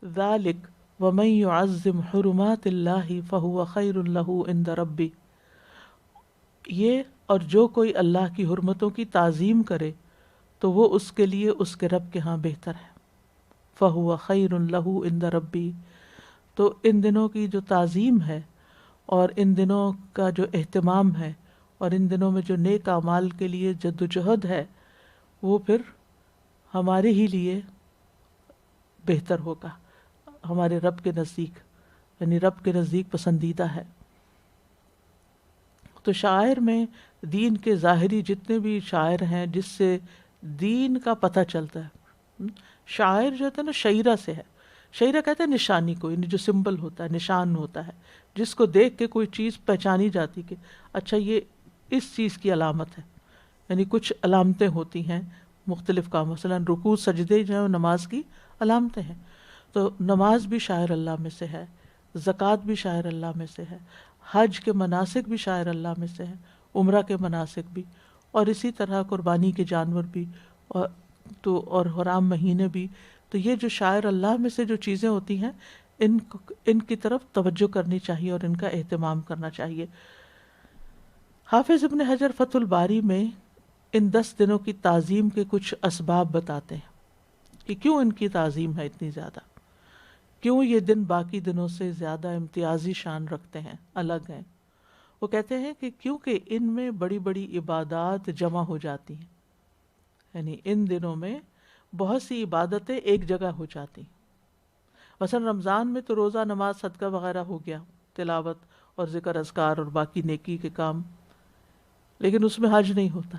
ذَلِكَ وَمَن يُعَظِّمْ حُرُمَاتِ اللَّهِ فَهُوَ خَيْرٌ لَهُ عِندَ رَبِّهِ، یہ اور جو کوئی اللہ کی حرمتوں کی تعظیم کرے تو وہ اس کے لیے اس کے رب کے ہاں بہتر ہے۔ فَهُوَ خَيْرٌ لَهُ عِندَ رَبِّهِ، تو ان دنوں کی جو تعظیم ہے اور ان دنوں کا جو اہتمام ہے اور ان دنوں میں جو نیک اعمال کے لیے جد و جہد ہے وہ پھر ہمارے ہی لیے بہتر ہوگا، ہمارے رب کے نزدیک، یعنی رب کے نزدیک پسندیدہ ہے۔ تو شاعر میں دین کے ظاہری جتنے بھی شاعر ہیں جس سے دین کا پتہ چلتا ہے، شاعر جو ہوتا ہے نا شعیرہ سے ہے، شعیرہ کہتے ہیں نشانی کو، یعنی جو سمبل ہوتا ہے، نشان ہوتا ہے، جس کو دیکھ کے کوئی چیز پہچانی جاتی کہ اچھا یہ اس چیز کی علامت ہے، یعنی کچھ علامتیں ہوتی ہیں مختلف کام، مثلا رکوع سجدے جو ہیں نماز کی علامتیں ہیں، تو نماز بھی شاعر اللہ میں سے ہے، زکوٰۃ بھی شاعر اللہ میں سے ہے، حج کے مناسک بھی شاعر اللہ میں سے ہیں، عمرہ کے مناسک بھی، اور اسی طرح قربانی کے جانور بھی، اور حرام مہینے بھی۔ تو یہ جو شاعر اللہ میں سے جو چیزیں ہوتی ہیں ان کی طرف توجہ کرنی چاہیے اور ان کا اہتمام کرنا چاہیے۔ حافظ ابن حجر فتح الباری میں ان 10 دنوں کی تعظیم کے کچھ اسباب بتاتے ہیں کہ کیوں ان کی تعظیم ہے اتنی زیادہ، کیوں یہ دن باقی دنوں سے زیادہ امتیازی شان رکھتے ہیں، الگ ہیں۔ وہ کہتے ہیں کہ کیونکہ ان میں بڑی بڑی عبادات جمع ہو جاتی ہیں، یعنی ان دنوں میں بہت سی عبادتیں ایک جگہ ہو جاتی ہیں، مثلا رمضان میں تو روزہ، نماز، صدقہ وغیرہ ہو گیا، تلاوت اور ذکر اذکار اور باقی نیکی کے کام، لیکن اس میں حج نہیں ہوتا۔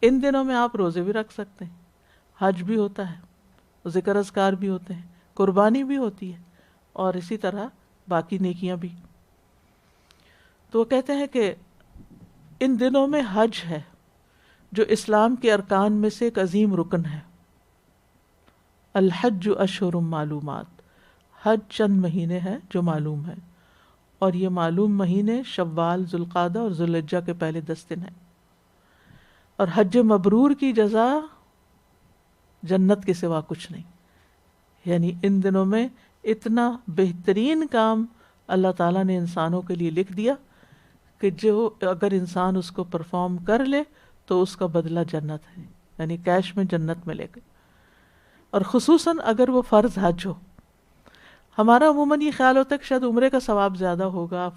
ان دنوں میں آپ روزے بھی رکھ سکتے ہیں، حج بھی ہوتا ہے، ذکر اذکار بھی ہوتے ہیں، قربانی بھی ہوتی ہے، اور اسی طرح باقی نیکیاں بھی۔ تو وہ کہتے ہیں کہ ان دنوں میں حج ہے جو اسلام کے ارکان میں سے ایک عظیم رکن ہے۔ الحج اشہر معلومات، حج چند مہینے ہیں جو معلوم ہے، اور یہ معلوم مہینے شوال، ذوالقعدہ اور ذوالحجہ کے پہلے 10 دن ہیں۔ اور حج مبرور کی جزا جنت کے سوا کچھ نہیں، یعنی ان دنوں میں اتنا بہترین کام اللہ تعالیٰ نے انسانوں کے لیے لکھ دیا کہ جو اگر انسان اس کو پرفارم کر لے تو اس کا بدلہ جنت ہے، یعنی کیش میں جنت ملے گا، اور خصوصاً اگر وہ فرض حج ہو۔ ہمارا عموماً یہ خیال ہوتا ہے کہ شاید عمرے کا ثواب زیادہ ہوگا،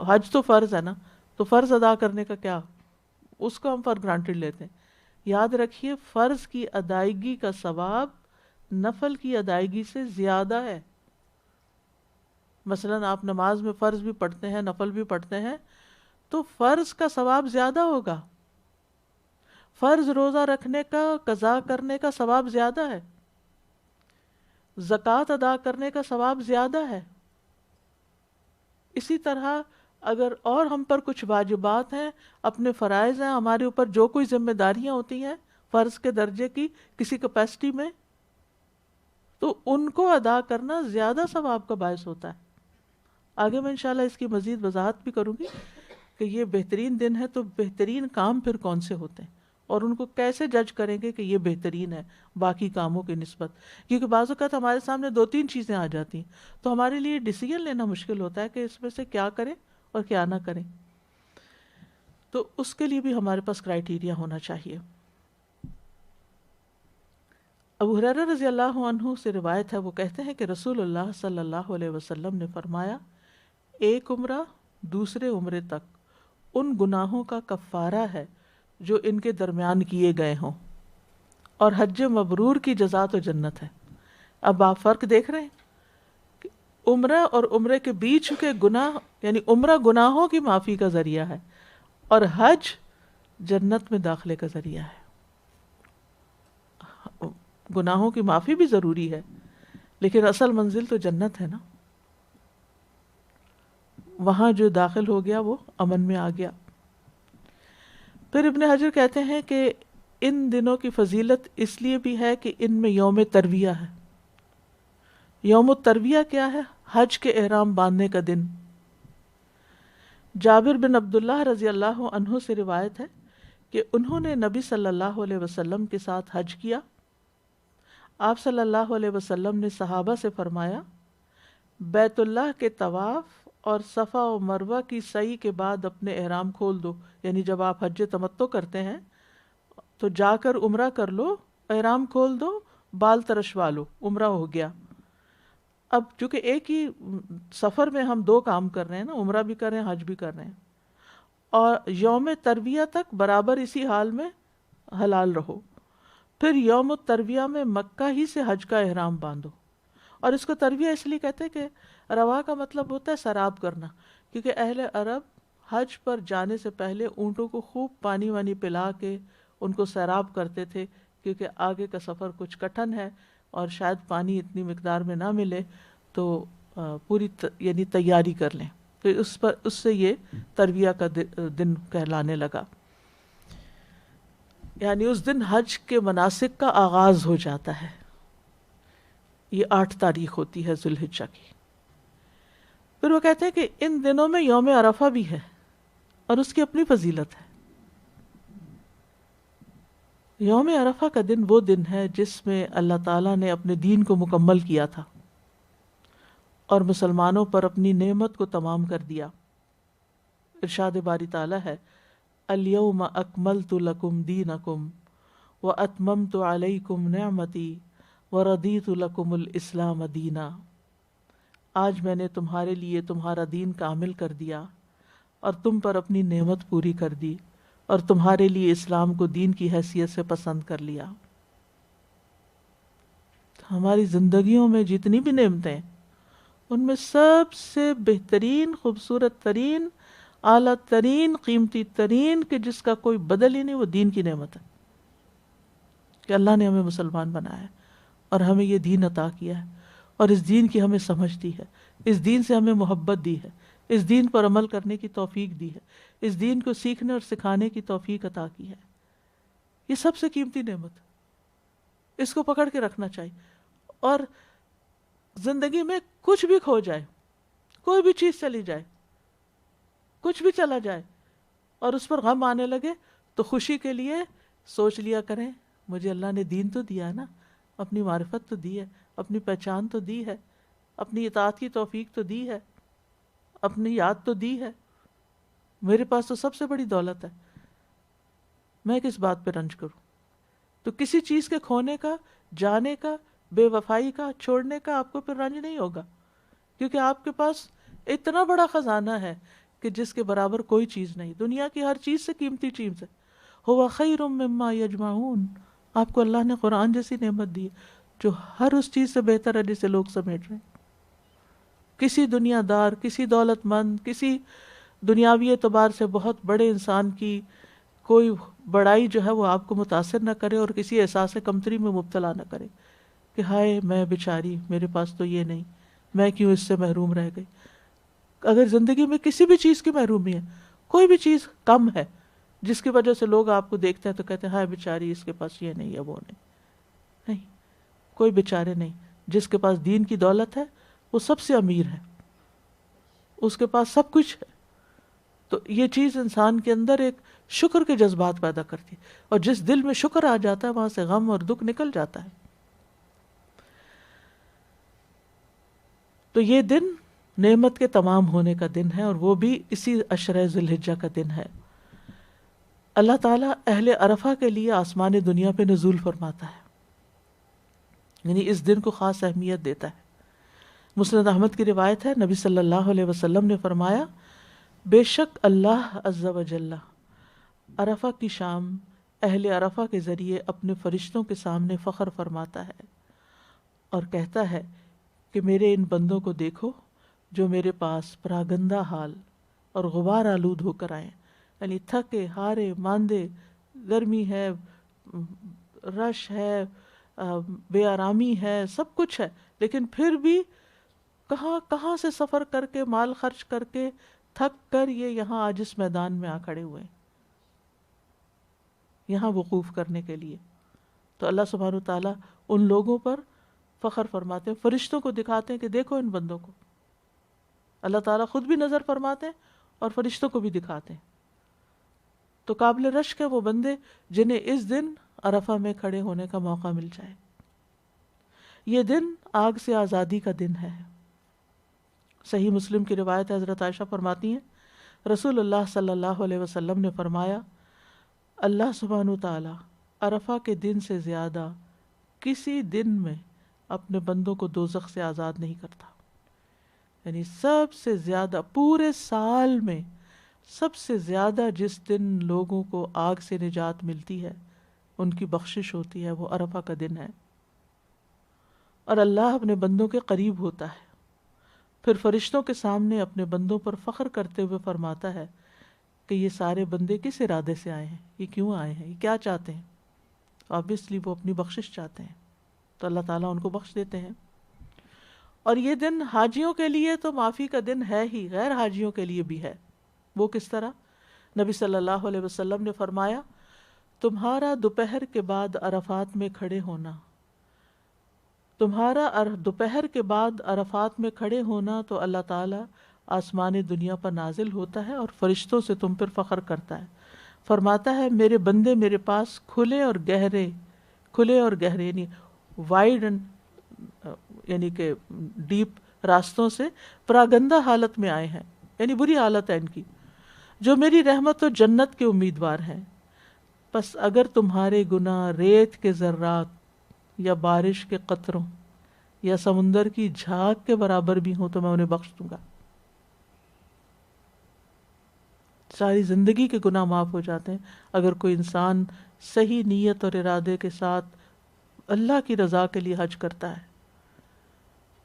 حج تو فرض ہے نا، تو فرض ادا کرنے کا کیا، اس کو ہم فار گرانٹیڈ لیتے ہیں۔ یاد رکھیے فرض کی ادائیگی کا ثواب نفل کی ادائیگی سے زیادہ ہے۔ مثلاً آپ نماز میں فرض بھی پڑھتے ہیں، نفل بھی پڑھتے ہیں، تو فرض کا ثواب زیادہ ہوگا، فرض روزہ رکھنے کا، قضا کرنے کا ثواب زیادہ ہے، زکوٰۃ ادا کرنے کا ثواب زیادہ ہے۔ اسی طرح اگر اور ہم پر کچھ واجبات ہیں، اپنے فرائض ہیں، ہمارے اوپر جو کوئی ذمہ داریاں ہوتی ہیں فرض کے درجے کی کسی کیپیسٹی میں، تو ان کو ادا کرنا زیادہ ثواب کا باعث ہوتا ہے۔ آگے میں انشاءاللہ اس کی مزید وضاحت بھی کروں گی کہ یہ بہترین دن ہے، تو بہترین کام پھر کون سے ہوتے ہیں اور ان کو کیسے جج کریں گے کہ یہ بہترین ہے باقی کاموں کی نسبت، کیونکہ بعض اوقات ہمارے سامنے 2-3 چیزیں آ جاتی ہیں تو ہمارے لیے ڈیسیجن لینا مشکل ہوتا ہے کہ اس میں سے کیا کریں اور کیا نہ کریں، تو اس کے لیے بھی ہمارے پاس کرائیٹیریا ہونا چاہیے۔ ابو ہریرہ رضی اللہ عنہ سے روایت ہے، وہ کہتے ہیں کہ رسول اللہ صلی اللہ علیہ وسلم نے فرمایا، ایک عمرہ دوسرے عمرے تک ان گناہوں کا کفارہ ہے جو ان کے درمیان کیے گئے ہوں، اور حج مبرور کی جزا تو جنت ہے۔ اب آپ فرق دیکھ رہے ہیں کہ عمرہ اور عمرے کے بیچ کے گناہ، یعنی عمرہ گناہوں کی معافی کا ذریعہ ہے اور حج جنت میں داخلے کا ذریعہ ہے۔ گناہوں کی معافی بھی ضروری ہے، لیکن اصل منزل تو جنت ہے نا، وہاں جو داخل ہو گیا وہ امن میں آ گیا۔ پھر ابن حجر کہتے ہیں کہ ان دنوں کی فضیلت اس لیے بھی ہے کہ ان میں یوم ترویہ ہے۔ یوم الترویہ کیا ہے؟ حج کے احرام باندھنے کا دن۔ جابر بن عبداللہ رضی اللہ عنہ سے روایت ہے کہ انہوں نے نبی صلی اللہ علیہ وسلم کے ساتھ حج کیا۔ آپ صلی اللہ علیہ وسلم نے صحابہ سے فرمایا، بیت اللہ کے طواف اور صفا و مروہ کی سعی کے بعد اپنے احرام کھول دو، یعنی جب آپ حج تمتع کرتے ہیں تو جا کر عمرہ کر لو، احرام کھول دو، بال ترشوا لو، عمرہ ہو گیا۔ اب چونکہ ایک ہی سفر میں ہم 2 کام کر رہے ہیں نا، عمرہ بھی کر رہے ہیں، حج بھی کر رہے ہیں، اور یوم ترویہ تک برابر اسی حال میں حلال رہو، پھر یوم الترویہ میں مکہ ہی سے حج کا احرام باندھو۔ اور اس کو ترویہ اس لیے کہتے ہیں کہ روا کا مطلب ہوتا ہے سیراب کرنا، کیونکہ اہل عرب حج پر جانے سے پہلے اونٹوں کو خوب پانی وانی پلا کے ان کو سیراب کرتے تھے، کیونکہ آگے کا سفر کچھ کٹھن ہے اور شاید پانی اتنی مقدار میں نہ ملے، تو پوری یعنی تیاری کر لیں، تو اس سے یہ ترویہ کا دن کہلانے لگا، یعنی اس دن حج کے مناسک کا آغاز ہو جاتا ہے۔ یہ 8 تاریخ ہوتی ہے ذوالحجہ کی۔ پھر وہ کہتے ہیں کہ ان دنوں میں یوم عرفہ بھی ہے اور اس کی اپنی فضیلت ہے۔ یوم عرفہ کا دن وہ دن ہے جس میں اللہ تعالیٰ نے اپنے دین کو مکمل کیا تھا اور مسلمانوں پر اپنی نعمت کو تمام کر دیا۔ ارشاد باری تعالیٰ ہے، الیوم اکملت لکم دینکم واتممت علیکم نعمتی وردیت لکم الاسلام دینا۔ آج میں نے تمہارے لیے تمہارا دین کامل کر دیا اور تم پر اپنی نعمت پوری کر دی اور تمہارے لیے اسلام کو دین کی حیثیت سے پسند کر لیا۔ ہماری زندگیوں میں جتنی بھی نعمتیں ان میں سب سے بہترین، خوبصورت ترین، اعلیٰ ترین، قیمتی ترین، کہ جس کا کوئی بدل ہی نہیں، وہ دین کی نعمت ہے کہ اللہ نے ہمیں مسلمان بنایا ہے اور ہمیں یہ دین عطا کیا ہے، اور اس دین کی ہمیں سمجھ دی ہے، اس دین سے ہمیں محبت دی ہے، اس دین پر عمل کرنے کی توفیق دی ہے، اس دین کو سیکھنے اور سکھانے کی توفیق عطا کی ہے۔ یہ سب سے قیمتی نعمت، اس کو پکڑ کے رکھنا چاہیے۔ اور زندگی میں کچھ بھی کھو جائے، کوئی بھی چیز چلی جائے، کچھ بھی چلا جائے اور اس پر غم آنے لگے، تو خوشی کے لیے سوچ لیا کریں مجھے اللہ نے دین تو دیا ہے نا، اپنی معرفت تو دی ہے، اپنی پہچان تو دی ہے، اپنی اطاعت کی توفیق تو دی ہے، اپنی یاد تو دی ہے، میرے پاس تو سب سے بڑی دولت ہے، میں کس بات پہ رنج کروں؟ تو کسی چیز کے کھونے کا، جانے کا، بے وفائی کا، چھوڑنے کا آپ کو پھر رنج نہیں ہوگا، کیونکہ آپ کے پاس اتنا بڑا خزانہ ہے کہ جس کے برابر کوئی چیز نہیں، دنیا کی ہر چیز سے قیمتی چیز ہے۔ ہوا خیر مما یجمعون، آپ کو اللہ نے قرآن جیسی نعمت دی ہے جو ہر اس چیز سے بہتر ہے جسے لوگ سمیٹ رہے ہیں۔ کسی دنیا دار، کسی دولت مند، کسی دنیاوی اعتبار سے بہت بڑے انسان کی کوئی بڑائی جو ہے وہ آپ کو متاثر نہ کرے اور کسی احساس کمتری میں مبتلا نہ کرے کہ ہائے میں بیچاری، میرے پاس تو یہ نہیں، میں کیوں اس سے محروم رہ گئی۔ اگر زندگی میں کسی بھی چیز کی محرومی ہے، کوئی بھی چیز کم ہے جس کی وجہ سے لوگ آپ کو دیکھتے ہیں تو کہتے ہیں ہائے بیچاری، اس کے پاس یہ نہیں ہے، وہ نہیں، نہیں، کوئی بیچارے نہیں۔ جس کے پاس دین کی دولت ہے وہ سب سے امیر ہے، اس کے پاس سب کچھ ہے۔ تو یہ چیز انسان کے اندر ایک شکر کے جذبات پیدا کرتی ہے، اور جس دل میں شکر آ جاتا ہے وہاں سے غم اور دکھ نکل جاتا ہے۔ تو یہ دن نعمت کے تمام ہونے کا دن ہے، اور وہ بھی اسی عشرہ ذی الحجہ کا دن ہے۔ اللہ تعالیٰ اہل عرفہ کے لیے آسمان دنیا پہ نزول فرماتا ہے، یعنی اس دن کو خاص اہمیت دیتا ہے۔ مسند احمد کی روایت ہے، نبی صلی اللہ علیہ وسلم نے فرمایا، بے شک اللہ عز و جل عرفہ کی شام اہل عرفہ کے ذریعے اپنے فرشتوں کے سامنے فخر فرماتا ہے اور کہتا ہے کہ میرے ان بندوں کو دیکھو جو میرے پاس پراگندہ حال اور غبار آلود ہو کر آئے، یعنی تھکے ہارے ماندے، گرمی ہے، رش ہے، بے آرامی ہے، سب کچھ ہے، لیکن پھر بھی کہاں کہاں سے سفر کر کے، مال خرچ کر کے، تھک کر یہ یہاں آج اس میدان میں آ کھڑے ہوئے ہیں، یہاں وقوف کرنے کے لیے۔ تو اللہ سبحانہ و تعالیٰ ان لوگوں پر فخر فرماتے ہیں، فرشتوں کو دکھاتے ہیں کہ دیکھو ان بندوں کو۔ اللہ تعالیٰ خود بھی نظر فرماتے ہیں اور فرشتوں کو بھی دکھاتے ہیں۔ تو قابل رشک ہے وہ بندے جنہیں اس دن عرفہ میں کھڑے ہونے کا موقع مل جائے۔ یہ دن آگ سے آزادی کا دن ہے۔ صحیح مسلم کی روایت ہے، حضرت عائشہ فرماتی ہیں رسول اللہ صلی اللہ علیہ وسلم نے فرمایا، اللہ سبحانہ تعالیٰ عرفہ کے دن سے زیادہ کسی دن میں اپنے بندوں کو دوزخ سے آزاد نہیں کرتا۔ یعنی سب سے زیادہ پورے سال میں سب سے زیادہ جس دن لوگوں کو آگ سے نجات ملتی ہے، ان کی بخشش ہوتی ہے، وہ عرفہ کا دن ہے۔ اور اللہ اپنے بندوں کے قریب ہوتا ہے، پھر فرشتوں کے سامنے اپنے بندوں پر فخر کرتے ہوئے فرماتا ہے کہ یہ سارے بندے کس ارادے سے آئے ہیں، یہ کیوں آئے ہیں، یہ کیا چاہتے ہیں؟ آبویسلی وہ اپنی بخشش چاہتے ہیں، تو اللہ تعالیٰ ان کو بخش دیتے ہیں۔ اور یہ دن حاجیوں کے لیے تو معافی کا دن ہے ہی، غیر حاجیوں کے لیے بھی ہے۔ وہ کس طرح؟ نبی صلی اللہ علیہ وسلم نے فرمایا، تمہارا دوپہر کے بعد عرفات میں کھڑے ہونا، تمہارا دوپہر کے بعد عرفات میں کھڑے ہونا تو اللہ تعالیٰ آسمان دنیا پر نازل ہوتا ہے اور فرشتوں سے تم پر فخر کرتا ہے، فرماتا ہے میرے بندے میرے پاس کھلے اور گہرے یعنی وائڈ یعنی کہ ڈیپ راستوں سے پراگندہ حالت میں آئے ہیں، یعنی بری حالت ہے ان کی، جو میری رحمت و جنت کے امیدوار ہیں۔ پس اگر تمہارے گناہ ریت کے ذرات یا بارش کے قطروں یا سمندر کی جھاگ کے برابر بھی ہوں تو میں انہیں بخش دوں گا۔ ساری زندگی کے گناہ معاف ہو جاتے ہیں اگر کوئی انسان صحیح نیت اور ارادے کے ساتھ اللہ کی رضا کے لیے حج کرتا ہے۔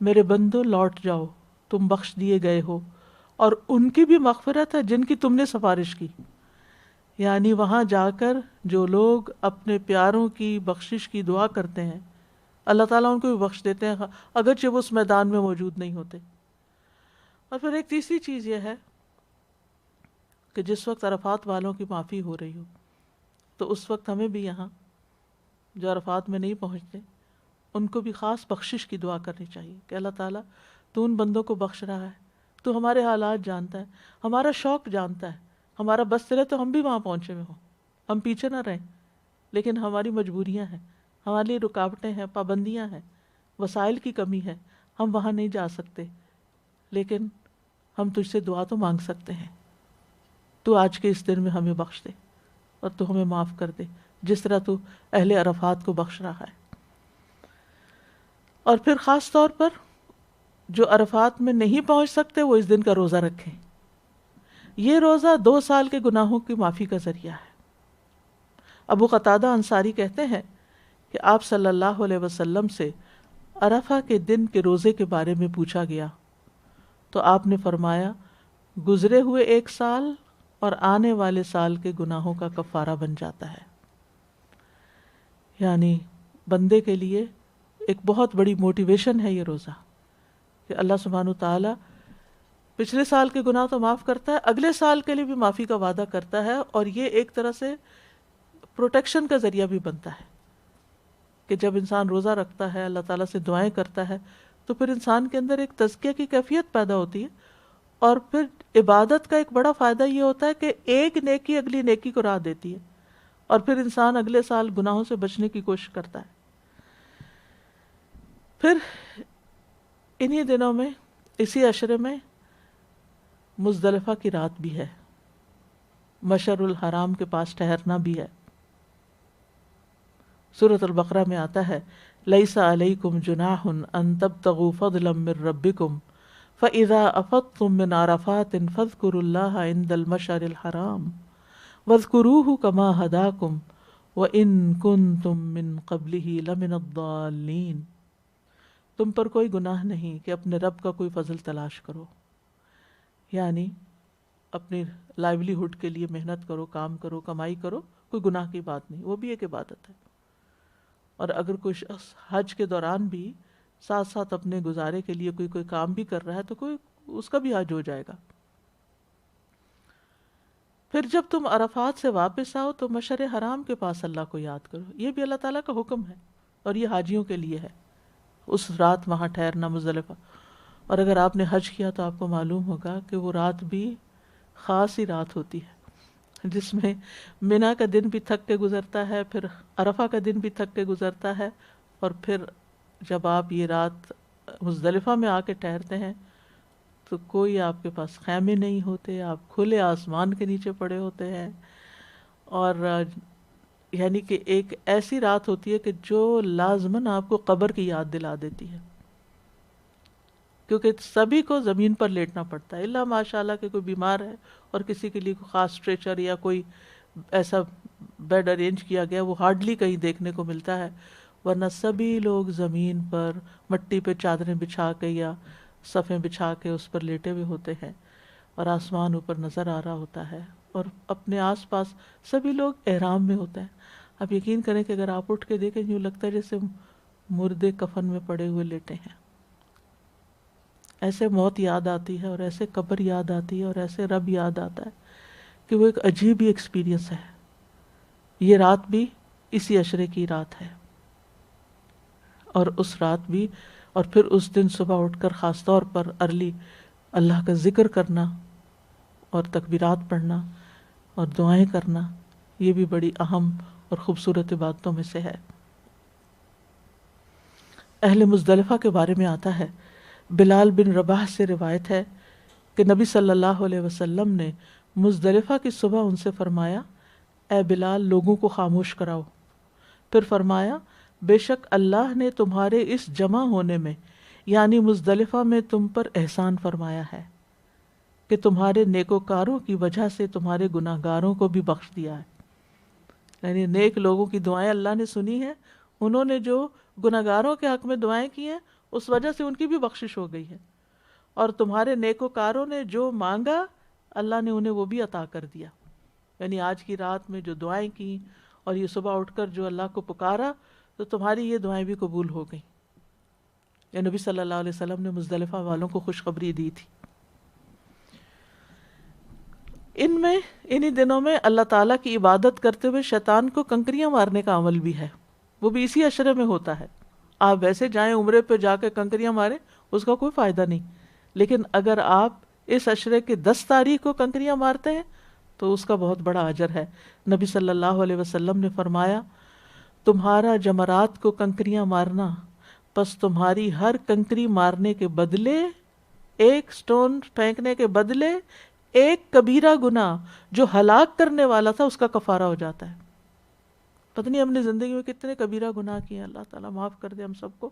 میرے بندو لوٹ جاؤ، تم بخش دیے گئے ہو، اور ان کی بھی مغفرت ہے جن کی تم نے سفارش کی. یعنی وہاں جا کر جو لوگ اپنے پیاروں کی بخشش کی دعا کرتے ہیں اللہ تعالیٰ ان کو بھی بخش دیتے ہیں اگرچہ وہ اس میدان میں موجود نہیں ہوتے. اور پھر ایک تیسری چیز یہ ہے کہ جس وقت عرفات والوں کی معافی ہو رہی ہو تو اس وقت ہمیں بھی یہاں جو عرفات میں نہیں پہنچتے ان کو بھی خاص بخشش کی دعا کرنی چاہیے کہ اللہ تعالیٰ تو ان بندوں کو بخش رہا ہے، تو ہمارے حالات جانتا ہے، ہمارا شوق جانتا ہے، ہمارا بس چلے تو ہم بھی وہاں پہنچے ہوئے ہوں، ہم پیچھے نہ رہیں، لیکن ہماری مجبوریاں ہیں، ہمارے لیے رکاوٹیں ہیں، پابندیاں ہیں، وسائل کی کمی ہے، ہم وہاں نہیں جا سکتے، لیکن ہم تجھ سے دعا تو مانگ سکتے ہیں، تو آج کے اس دن میں ہمیں بخش دے اور تو ہمیں معاف کر دے جس طرح تو اہل عرفات کو بخش رہا ہے. اور پھر خاص طور پر جو عرفات میں نہیں پہنچ سکتے وہ اس دن کا روزہ رکھیں. یہ روزہ 2 سال کے گناہوں کی معافی کا ذریعہ ہے. ابو قتادہ انصاری کہتے ہیں کہ آپ صلی اللہ علیہ وسلم سے عرفہ کے دن کے روزے کے بارے میں پوچھا گیا تو آپ نے فرمایا گزرے ہوئے 1 سال اور آنے والے سال کے گناہوں کا کفارہ بن جاتا ہے. یعنی بندے کے لیے ایک بہت بڑی موٹیویشن ہے یہ روزہ کہ اللہ سبحانہ وتعالی پچھلے سال کے گناہ تو معاف کرتا ہے، اگلے سال کے لیے بھی معافی کا وعدہ کرتا ہے، اور یہ ایک طرح سے پروٹیکشن کا ذریعہ بھی بنتا ہے کہ جب انسان روزہ رکھتا ہے، اللہ تعالیٰ سے دعائیں کرتا ہے، تو پھر انسان کے اندر ایک تزکیہ کی کیفیت پیدا ہوتی ہے. اور پھر عبادت کا ایک بڑا فائدہ یہ ہوتا ہے کہ ایک نیکی اگلی نیکی کو راہ دیتی ہے، اور پھر انسان اگلے سال گناہوں سے بچنے کی کوشش کرتا ہے. پھر انہی دنوں میں اسی عشرے میں مزدلفہ کی رات بھی ہے، مشعر الحرام کے پاس ٹھہرنا بھی ہے. سورۃ البقرہ میں آتا ہے لیس علیکم جناح ان تبتغوا فضلا من ربکم فاذا افضتم من عرفات فاذکروا اللہ عند المشعر الحرام واذکروہ کما ہداکم وان کنتم من قبلہ لمن الضالین. تم پر کوئی گناہ نہیں کہ اپنے رب کا کوئی فضل تلاش کرو، یعنی اپنی لائیولی ہوڈ کے لیے محنت کرو، کام کرو، کمائی کرو، کوئی گناہ کی بات نہیں، وہ بھی ایک عبادت ہے. اور اگر کوئی شخص حج کے دوران بھی ساتھ ساتھ اپنے گزارے کے لیے کوئی کام بھی کر رہا ہے تو کوئی اس کا بھی حج ہو جائے گا. پھر جب تم عرفات سے واپس آؤ تو مشعر حرام کے پاس اللہ کو یاد کرو. یہ بھی اللہ تعالیٰ کا حکم ہے اور یہ حاجیوں کے لیے ہے، اس رات وہاں ٹھہرنا مزدلفہ. اور اگر آپ نے حج کیا تو آپ کو معلوم ہوگا کہ وہ رات بھی خاص ہی رات ہوتی ہے جس میں منا کا دن بھی تھک کے گزرتا ہے، پھر عرفہ کا دن بھی تھک کے گزرتا ہے، اور پھر جب آپ یہ رات مزدلفہ میں آ کے ٹھہرتے ہیں تو کوئی آپ کے پاس خیمے نہیں ہوتے، آپ کھلے آسمان کے نیچے پڑے ہوتے ہیں. اور یعنی کہ ایک ایسی رات ہوتی ہے کہ جو لازماً آپ کو قبر کی یاد دلا دیتی ہے، کیونکہ سبھی کو زمین پر لیٹنا پڑتا ہے الا ماشاء اللہ کہ کوئی بیمار ہے اور کسی کے لیے کوئی خاص اسٹریچر یا کوئی ایسا بیڈ ارینج کیا گیا، وہ ہارڈلی کہیں دیکھنے کو ملتا ہے، ورنہ سبھی لوگ زمین پر مٹی پہ چادریں بچھا کے یا صفیں بچھا کے اس پر لیٹے ہوئے ہوتے ہیں، اور آسمان اوپر نظر آ رہا ہوتا ہے، اور اپنے آس پاس سبھی لوگ احرام میں ہوتے ہیں. آپ یقین کریں کہ اگر آپ اٹھ کے دیکھیں یوں لگتا ہے جیسے مردے کفن میں پڑے ہوئے لیٹے ہیں. ایسے موت یاد آتی ہے اور ایسے قبر یاد آتی ہے اور ایسے رب یاد آتا ہے کہ وہ ایک عجیب ہی ایکسپیرینس ہے. یہ رات بھی اسی عشرے کی رات ہے، اور اس رات بھی، اور پھر اس دن صبح اٹھ کر خاص طور پر ارلی اللہ کا ذکر کرنا اور تکبیرات پڑھنا اور دعائیں کرنا، یہ بھی بڑی اہم اور خوبصورت عبادتوں میں سے ہے. اہل مزدلفہ کے بارے میں آتا ہے، بلال بن رباح سے روایت ہے کہ نبی صلی اللہ علیہ وسلم نے مزدلفہ کی صبح ان سے فرمایا اے بلال لوگوں کو خاموش کراؤ. پھر فرمایا بے شک اللہ نے تمہارے اس جمع ہونے میں یعنی مزدلفہ میں تم پر احسان فرمایا ہے کہ تمہارے نیکوکاروں کی وجہ سے تمہارے گناہ گاروں کو بھی بخش دیا ہے. یعنی نیک لوگوں کی دعائیں اللہ نے سنی ہیں، انہوں نے جو گناہ گاروں کے حق میں دعائیں کی ہیں اس وجہ سے ان کی بھی بخشش ہو گئی ہے. اور تمہارے نیکوکاروں نے جو مانگا اللہ نے انہیں وہ بھی عطا کر دیا. یعنی آج کی رات میں جو دعائیں کی اور یہ صبح اٹھ کر جو اللہ کو پکارا تو تمہاری یہ دعائیں بھی قبول ہو گئیں. یہ نبی صلی اللہ علیہ وسلم نے مزدلفہ والوں کو خوشخبری دی تھی. انہی دنوں میں اللہ تعالیٰ کی عبادت کرتے ہوئے شیطان کو کنکریاں مارنے کا عمل بھی ہے. وہ بھی اسی عشرے میں ہوتا ہے. آپ ویسے جائیں عمرے پہ جا کے کنکریاں ماریں اس کا کوئی فائدہ نہیں، لیکن اگر آپ اس عشرے کے 10 تاریخ کو کنکریاں مارتے ہیں تو اس کا بہت بڑا اجر ہے. نبی صلی اللہ علیہ وسلم نے فرمایا تمہارا جمرات کو کنکریاں مارنا، پس تمہاری ہر کنکری مارنے کے بدلے، ایک سٹون پھینکنے کے بدلے ایک کبیرہ گناہ جو ہلاک کرنے والا تھا اس کا کفارہ ہو جاتا ہے. پتہ نہیں ہم نے زندگی میں کتنے کبیرہ گناہ کیے، اللہ تعالیٰ معاف کر دے ہم سب کو.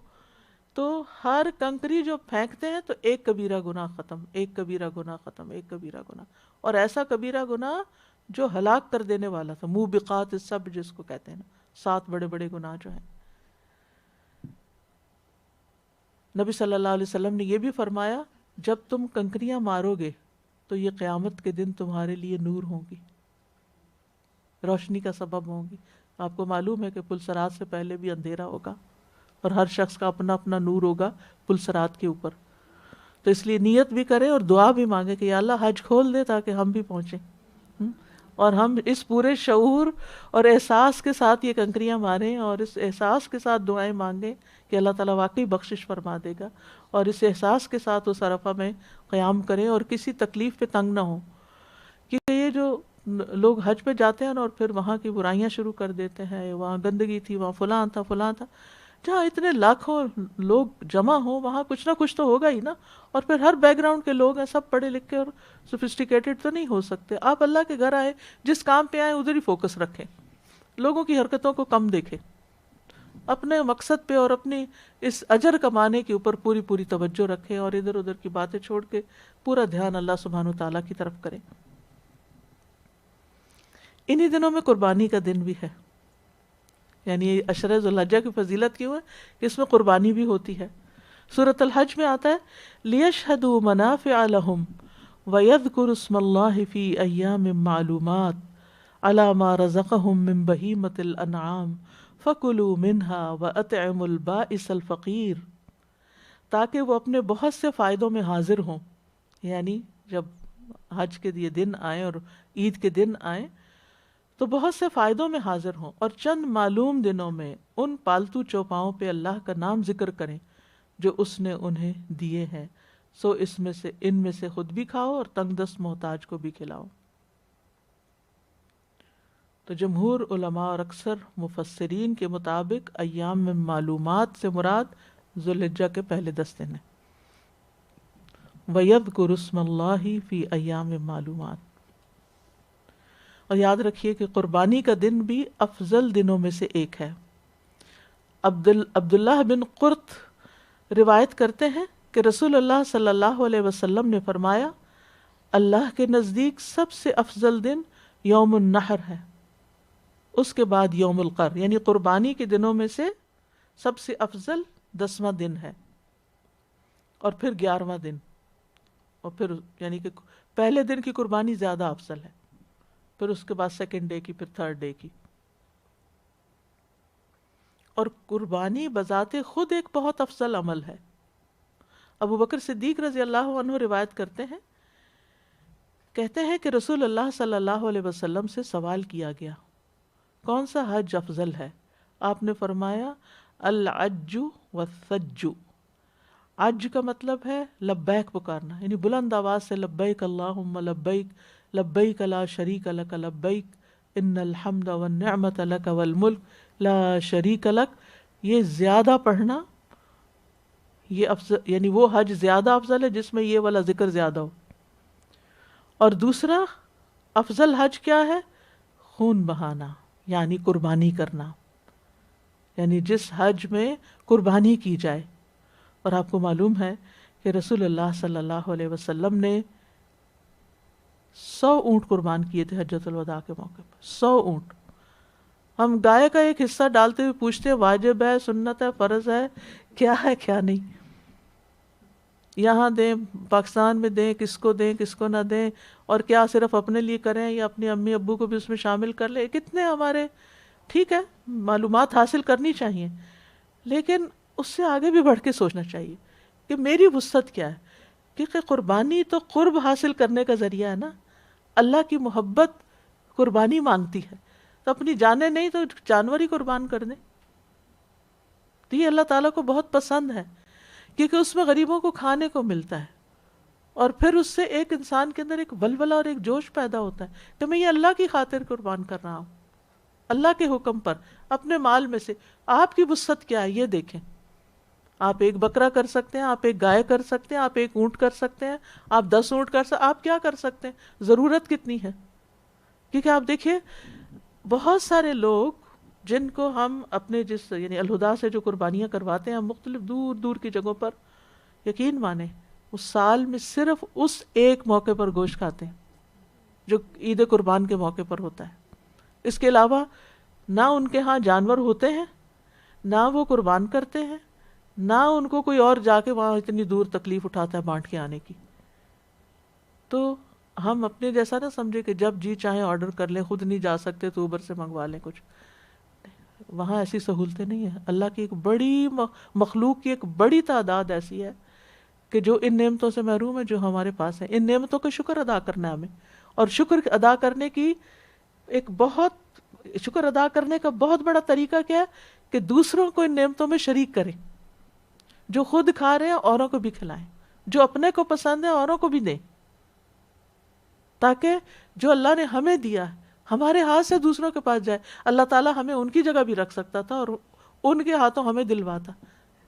تو ہر کنکری جو پھینکتے ہیں تو ایک کبیرہ گناہ ختم، ایک کبیرہ گناہ ختم، ایک کبیرہ گناہ، اور ایسا کبیرہ گناہ جو ہلاک کر دینے والا تھا. موبقات السبع جس کو کہتے ہیں نا، 7 بڑے بڑے گناہ جو ہیں. نبی صلی اللہ علیہ وسلم نے یہ بھی فرمایا جب تم کنکریاں مارو گے تو یہ قیامت کے دن تمہارے لیے نور ہوں گی، روشنی کا سبب ہوں گی. آپ کو معلوم ہے کہ پلسرات سے پہلے بھی اندھیرا ہوگا اور ہر شخص کا اپنا اپنا نور ہوگا پلسرات کے اوپر. تو اس لیے نیت بھی کریں اور دعا بھی مانگیں کہ یا اللہ حج کھول دے تاکہ ہم بھی پہنچیں، اور ہم اس پورے شعور اور احساس کے ساتھ یہ کنکریاں ماریں اور اس احساس کے ساتھ دعائیں مانگیں کہ اللہ تعالیٰ واقعی بخشش فرما دے گا، اور اس احساس کے ساتھ اس عرفہ میں قیام کریں اور کسی تکلیف پہ تنگ نہ ہوں. کیونکہ یہ جو لوگ حج پہ جاتے ہیں اور پھر وہاں کی برائیاں شروع کر دیتے ہیں، وہاں گندگی تھی، وہاں فلاں تھا فلاں تھا، جہاں اتنے لاکھوں لوگ جمع ہوں وہاں کچھ نہ کچھ تو ہوگا ہی نا. اور پھر ہر بیک گراؤنڈ کے لوگ ہیں، سب پڑھے لکھے اور سوفسٹیکیٹڈ تو نہیں ہو سکتے. آپ اللہ کے گھر آئے، جس کام پہ آئے ادھر ہی فوکس رکھیں، لوگوں کی حرکتوں کو کم دیکھیں، اپنے مقصد پہ اور اپنی اس اجر کمانے کے اوپر پوری توجہ رکھیں، اور ادھر ادھر کی باتیں چھوڑ کے پورا دھیان اللہ سبحانہ و تعالیٰ کی طرف کریں. انہی دنوں میں قربانی کا دن بھی ہے. یعنی عشرہ ذوالحجہ کی فضیلت کیوں ہے کہ اس میں قربانی بھی ہوتی ہے. سورۃ الحج میں آتا ہے لِيَشْهَدُوا مَنَافِعَ لَهُمْ وَيَذْكُرُوا اسْمَ اللَّهِ فِي أَيَّامٍ مَّعْلُومَاتٍ عَلَىٰ مَا رَزَقَهُم مِّن بَهِيمَةِ الْأَنْعَامِ فَكُلُوا مِنْهَا وَأَطْعِمُوا الْبَائِسَ الْفَقِيرَ، تاکہ وہ اپنے بہت سے فائدوں میں حاضر ہوں. یعنی جب حج کے یہ دن آئیں اور عید کے دن آئیں تو بہت سے فائدوں میں حاضر ہوں، اور چند معلوم دنوں میں ان پالتو چوپاؤں پہ اللہ کا نام ذکر کریں جو اس نے انہیں دیے ہیں. سو ان میں سے خود بھی کھاؤ اور تنگ دست محتاج کو بھی کھلاؤ. تو جمہور علماء اور اکثر مفسرین کے مطابق ایام میں معلومات سے مراد ذوالحجہ کے پہلے 10 دن ہیں. وَيَذْكُرُ اسْمَ اللَّهِ فِي أَيَّامٍ مَّعْلُومَاتٍ. اور یاد رکھیے کہ قربانی کا دن بھی افضل دنوں میں سے ایک ہے. عبداللہ بن قرط روایت کرتے ہیں کہ رسول اللہ صلی اللہ علیہ وسلم نے فرمایا اللہ کے نزدیک سب سے افضل دن یوم النحر ہے، اس کے بعد یوم القر، یعنی قربانی کے دنوں میں سے سب سے افضل 10واں دن ہے، اور پھر 11واں دن، اور پھر یعنی کہ پہلے دن کی قربانی زیادہ افضل ہے، پھر اس کے بعد سیکنڈ ڈے کی، پھر تھرڈ ڈے کی. اور قربانی بذات خود ایک بہت افضل عمل ہے. ابو بکر صدیق رضی اللہ عنہ روایت کرتے ہیں، کہتے ہیں کہ رسول اللہ صلی اللہ علیہ وسلم سے سوال کیا گیا کون سا حج افضل ہے؟ آپ نے فرمایا العج والثج. عج کا مطلب ہے لبیک پکارنا، یعنی بلند آواز سے لبیک اللہم لبیک لبیک لا شریک لک لبیک ان الحمد والنعمت لک والملک لا شریک لک. یہ زیادہ پڑھنا، یہ افضل، یعنی وہ حج زیادہ افضل ہے جس میں یہ والا ذکر زیادہ ہو. اور دوسرا افضل حج کیا ہے؟ خون بہانا، یعنی قربانی کرنا، یعنی جس حج میں قربانی کی جائے. اور آپ کو معلوم ہے کہ رسول اللہ صلی اللہ علیہ وسلم نے 100 اونٹ قربان کیے تھے حجۃ الوداع کے موقع پر. 100 اونٹ. ہم گائے کا ایک حصہ ڈالتے ہوئے پوچھتے ہیں واجب ہے، سنت ہے، فرض ہے، کیا نہیں. یہاں دیں، پاکستان میں دیں، کس کو نہ دیں، اور کیا صرف اپنے لیے کریں یا اپنی امی ابو کو بھی اس میں شامل کر لیں. کتنے ہمارے، ٹھیک ہے معلومات حاصل کرنی چاہیے، لیکن اس سے آگے بھی بڑھ کے سوچنا چاہیے کہ میری وسعت کیا ہے. کیونکہ قربانی تو قرب حاصل کرنے کا ذریعہ ہے نا. اللہ کی محبت قربانی مانگتی ہے، تو اپنی جانیں نہیں تو جانور ہی قربان کر دیں. تو یہ اللہ تعالیٰ کو بہت پسند ہے، کیونکہ اس میں غریبوں کو کھانے کو ملتا ہے، اور پھر اس سے ایک انسان کے اندر ایک ولولہ اور ایک جوش پیدا ہوتا ہے کہ میں یہ اللہ کی خاطر قربان کر رہا ہوں، اللہ کے حکم پر، اپنے مال میں سے. آپ کی وسعت کیا ہے یہ دیکھیں. آپ ایک بکرا کر سکتے ہیں، آپ ایک گائے کر سکتے ہیں، آپ ایک اونٹ کر سکتے ہیں، آپ 10 اونٹ کر سکتے ہیں. آپ کیا کر سکتے ہیں؟ ضرورت کتنی ہے؟ کیونکہ آپ دیکھیے بہت سارے لوگ جن کو ہم اپنے یعنی الہدا سے جو قربانیاں کرواتے ہیں، ہم مختلف دور دور کی جگہوں پر، یقین مانیں اس سال میں صرف اس ایک موقع پر گوشت کھاتے ہیں جو عید قربان کے موقع پر ہوتا ہے. اس کے علاوہ نہ ان کے ہاں جانور ہوتے ہیں، نہ وہ قربان کرتے ہیں، نہ ان کو کوئی اور جا کے وہاں اتنی دور تکلیف اٹھاتا ہے بانٹ کے آنے کی. تو ہم اپنے جیسا نہ سمجھے کہ جب جی چاہیں آرڈر کر لیں، خود نہیں جا سکتے تو اوبر سے منگوا لیں کچھ. وہاں ایسی سہولتیں نہیں ہیں. اللہ کی ایک بڑی مخلوق کی ایک بڑی تعداد ایسی ہے کہ جو ان نعمتوں سے محروم ہے جو ہمارے پاس ہے. ان نعمتوں کا شکر ادا کرنا ہے ہمیں، اور شکر ادا کرنے کی شکر ادا کرنے کا بہت بڑا طریقہ کیا ہے کہ دوسروں کو ان نعمتوں میں شریک کریں. جو خود کھا رہے ہیں اوروں کو بھی کھلائیں، جو اپنے کو پسند ہے اوروں کو بھی دیں، تاکہ جو اللہ نے ہمیں دیا ہمارے ہاتھ سے دوسروں کے پاس جائے. اللہ تعالیٰ ہمیں ان کی جگہ بھی رکھ سکتا تھا اور ان کے ہاتھوں ہمیں دلواتا.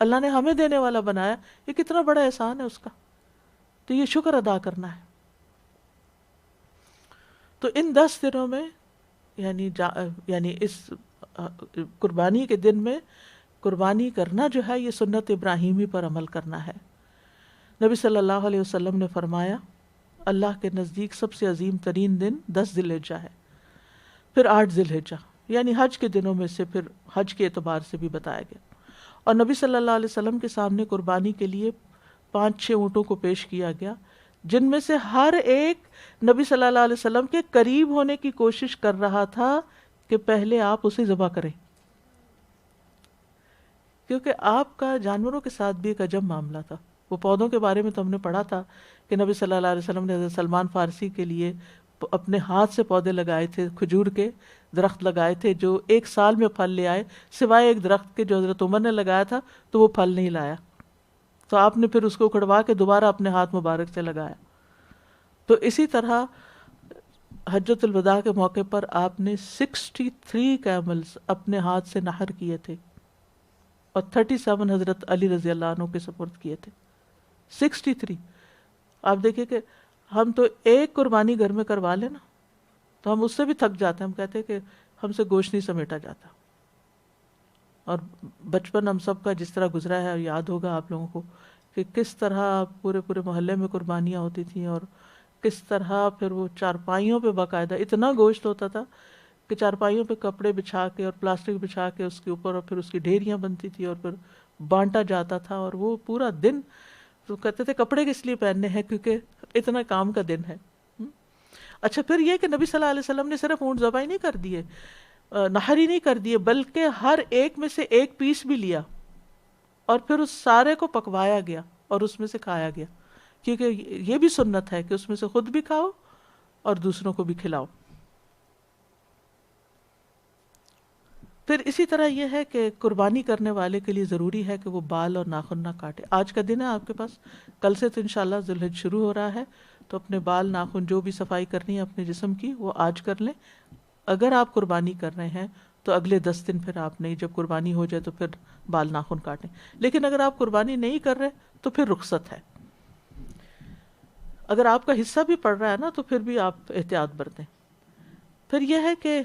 اللہ نے ہمیں دینے والا بنایا، یہ کتنا بڑا احسان ہے اس کا. تو یہ شکر ادا کرنا ہے. تو ان 10 دنوں میں یعنی اس قربانی کے دن میں قربانی کرنا جو ہے یہ سنت ابراہیمی پر عمل کرنا ہے. نبی صلی اللہ علیہ وسلم نے فرمایا اللہ کے نزدیک سب سے عظیم ترین دن 10 ذی الحجہ ہے، پھر 8 ذی الحجہ، یعنی حج کے دنوں میں سے پھر حج کے اعتبار سے بھی بتایا گیا. اور نبی صلی اللہ علیہ وسلم کے سامنے قربانی کے لیے 5-6 اونٹوں کو پیش کیا گیا، جن میں سے ہر ایک نبی صلی اللہ علیہ وسلم کے قریب ہونے کی کوشش کر رہا تھا کہ پہلے آپ اسے ذبح کریں، کیونکہ آپ کا جانوروں کے ساتھ بھی ایک عجب معاملہ تھا. وہ پودوں کے بارے میں تو ہم نے پڑھا تھا کہ نبی صلی اللہ علیہ وسلم نے حضرت سلمان فارسی کے لیے اپنے ہاتھ سے پودے لگائے تھے، کھجور کے درخت لگائے تھے جو 1 سال میں پھل لے آئے، سوائے ایک درخت کے جو حضرت عمر نے لگایا تھا تو وہ پھل نہیں لایا. تو آپ نے پھر اس کو اکھڑوا کے دوبارہ اپنے ہاتھ مبارک سے لگایا. تو اسی طرح حجۃ الوداع کے موقع پر آپ نے 63 کیملز اپنے ہاتھ سے نحر کیے تھے اور 37 حضرت علی رضی اللہ عنہ کے سپرد کیے تھے. 63. آپ دیکھیں کہ ہم تو ایک قربانی گھر میں کروا لیں نا تو ہم اس سے بھی تھک جاتے ہیں. ہم کہتے ہیں کہ ہم سے گوشت نہیں سمیٹا جاتا. اور بچپن ہم سب کا جس طرح گزرا ہے، یاد ہوگا آپ لوگوں کو کہ کس طرح پورے محلے میں قربانیاں ہوتی تھیں، اور کس طرح پھر وہ چارپائیوں پہ باقاعدہ اتنا گوشت ہوتا تھا کہ چارپائیوں پہ کپڑے بچھا کے اور پلاسٹک بچھا کے اس کے اوپر، اور پھر اس کی ڈھیریاں بنتی تھی اور پھر بانٹا جاتا تھا. اور وہ پورا دن تو کہتے تھے کپڑے کس لیے پہننے ہیں، کیونکہ اتنا کام کا دن ہے. اچھا پھر یہ کہ نبی صلی اللہ علیہ وسلم نے صرف اونٹ ذبح نہیں کر دیے، نحر ہی نہیں کر دیے، بلکہ ہر ایک میں سے ایک پیس بھی لیا اور پھر اس سارے کو پکوایا گیا اور اس میں سے کھایا گیا، کیونکہ یہ بھی سنت ہے کہ اس میں سے خود بھی کھاؤ اور دوسروں کو بھی کھلاؤ. پھر اسی طرح یہ ہے کہ قربانی کرنے والے کے لیے ضروری ہے کہ وہ بال اور ناخن نہ کاٹے. آج کا دن ہے آپ کے پاس، کل سے تو انشاءاللہ ذی الحج شروع ہو رہا ہے، تو اپنے بال ناخن جو بھی صفائی کرنی ہے اپنے جسم کی وہ آج کر لیں. اگر آپ قربانی کر رہے ہیں تو اگلے 10 دن پھر آپ نہیں، جب قربانی ہو جائے تو پھر بال ناخن کاٹیں. لیکن اگر آپ قربانی نہیں کر رہے تو پھر رخصت ہے. اگر آپ کا حصہ بھی پڑ رہا ہے نا تو پھر بھی آپ احتیاط برتیں. پھر یہ ہے کہ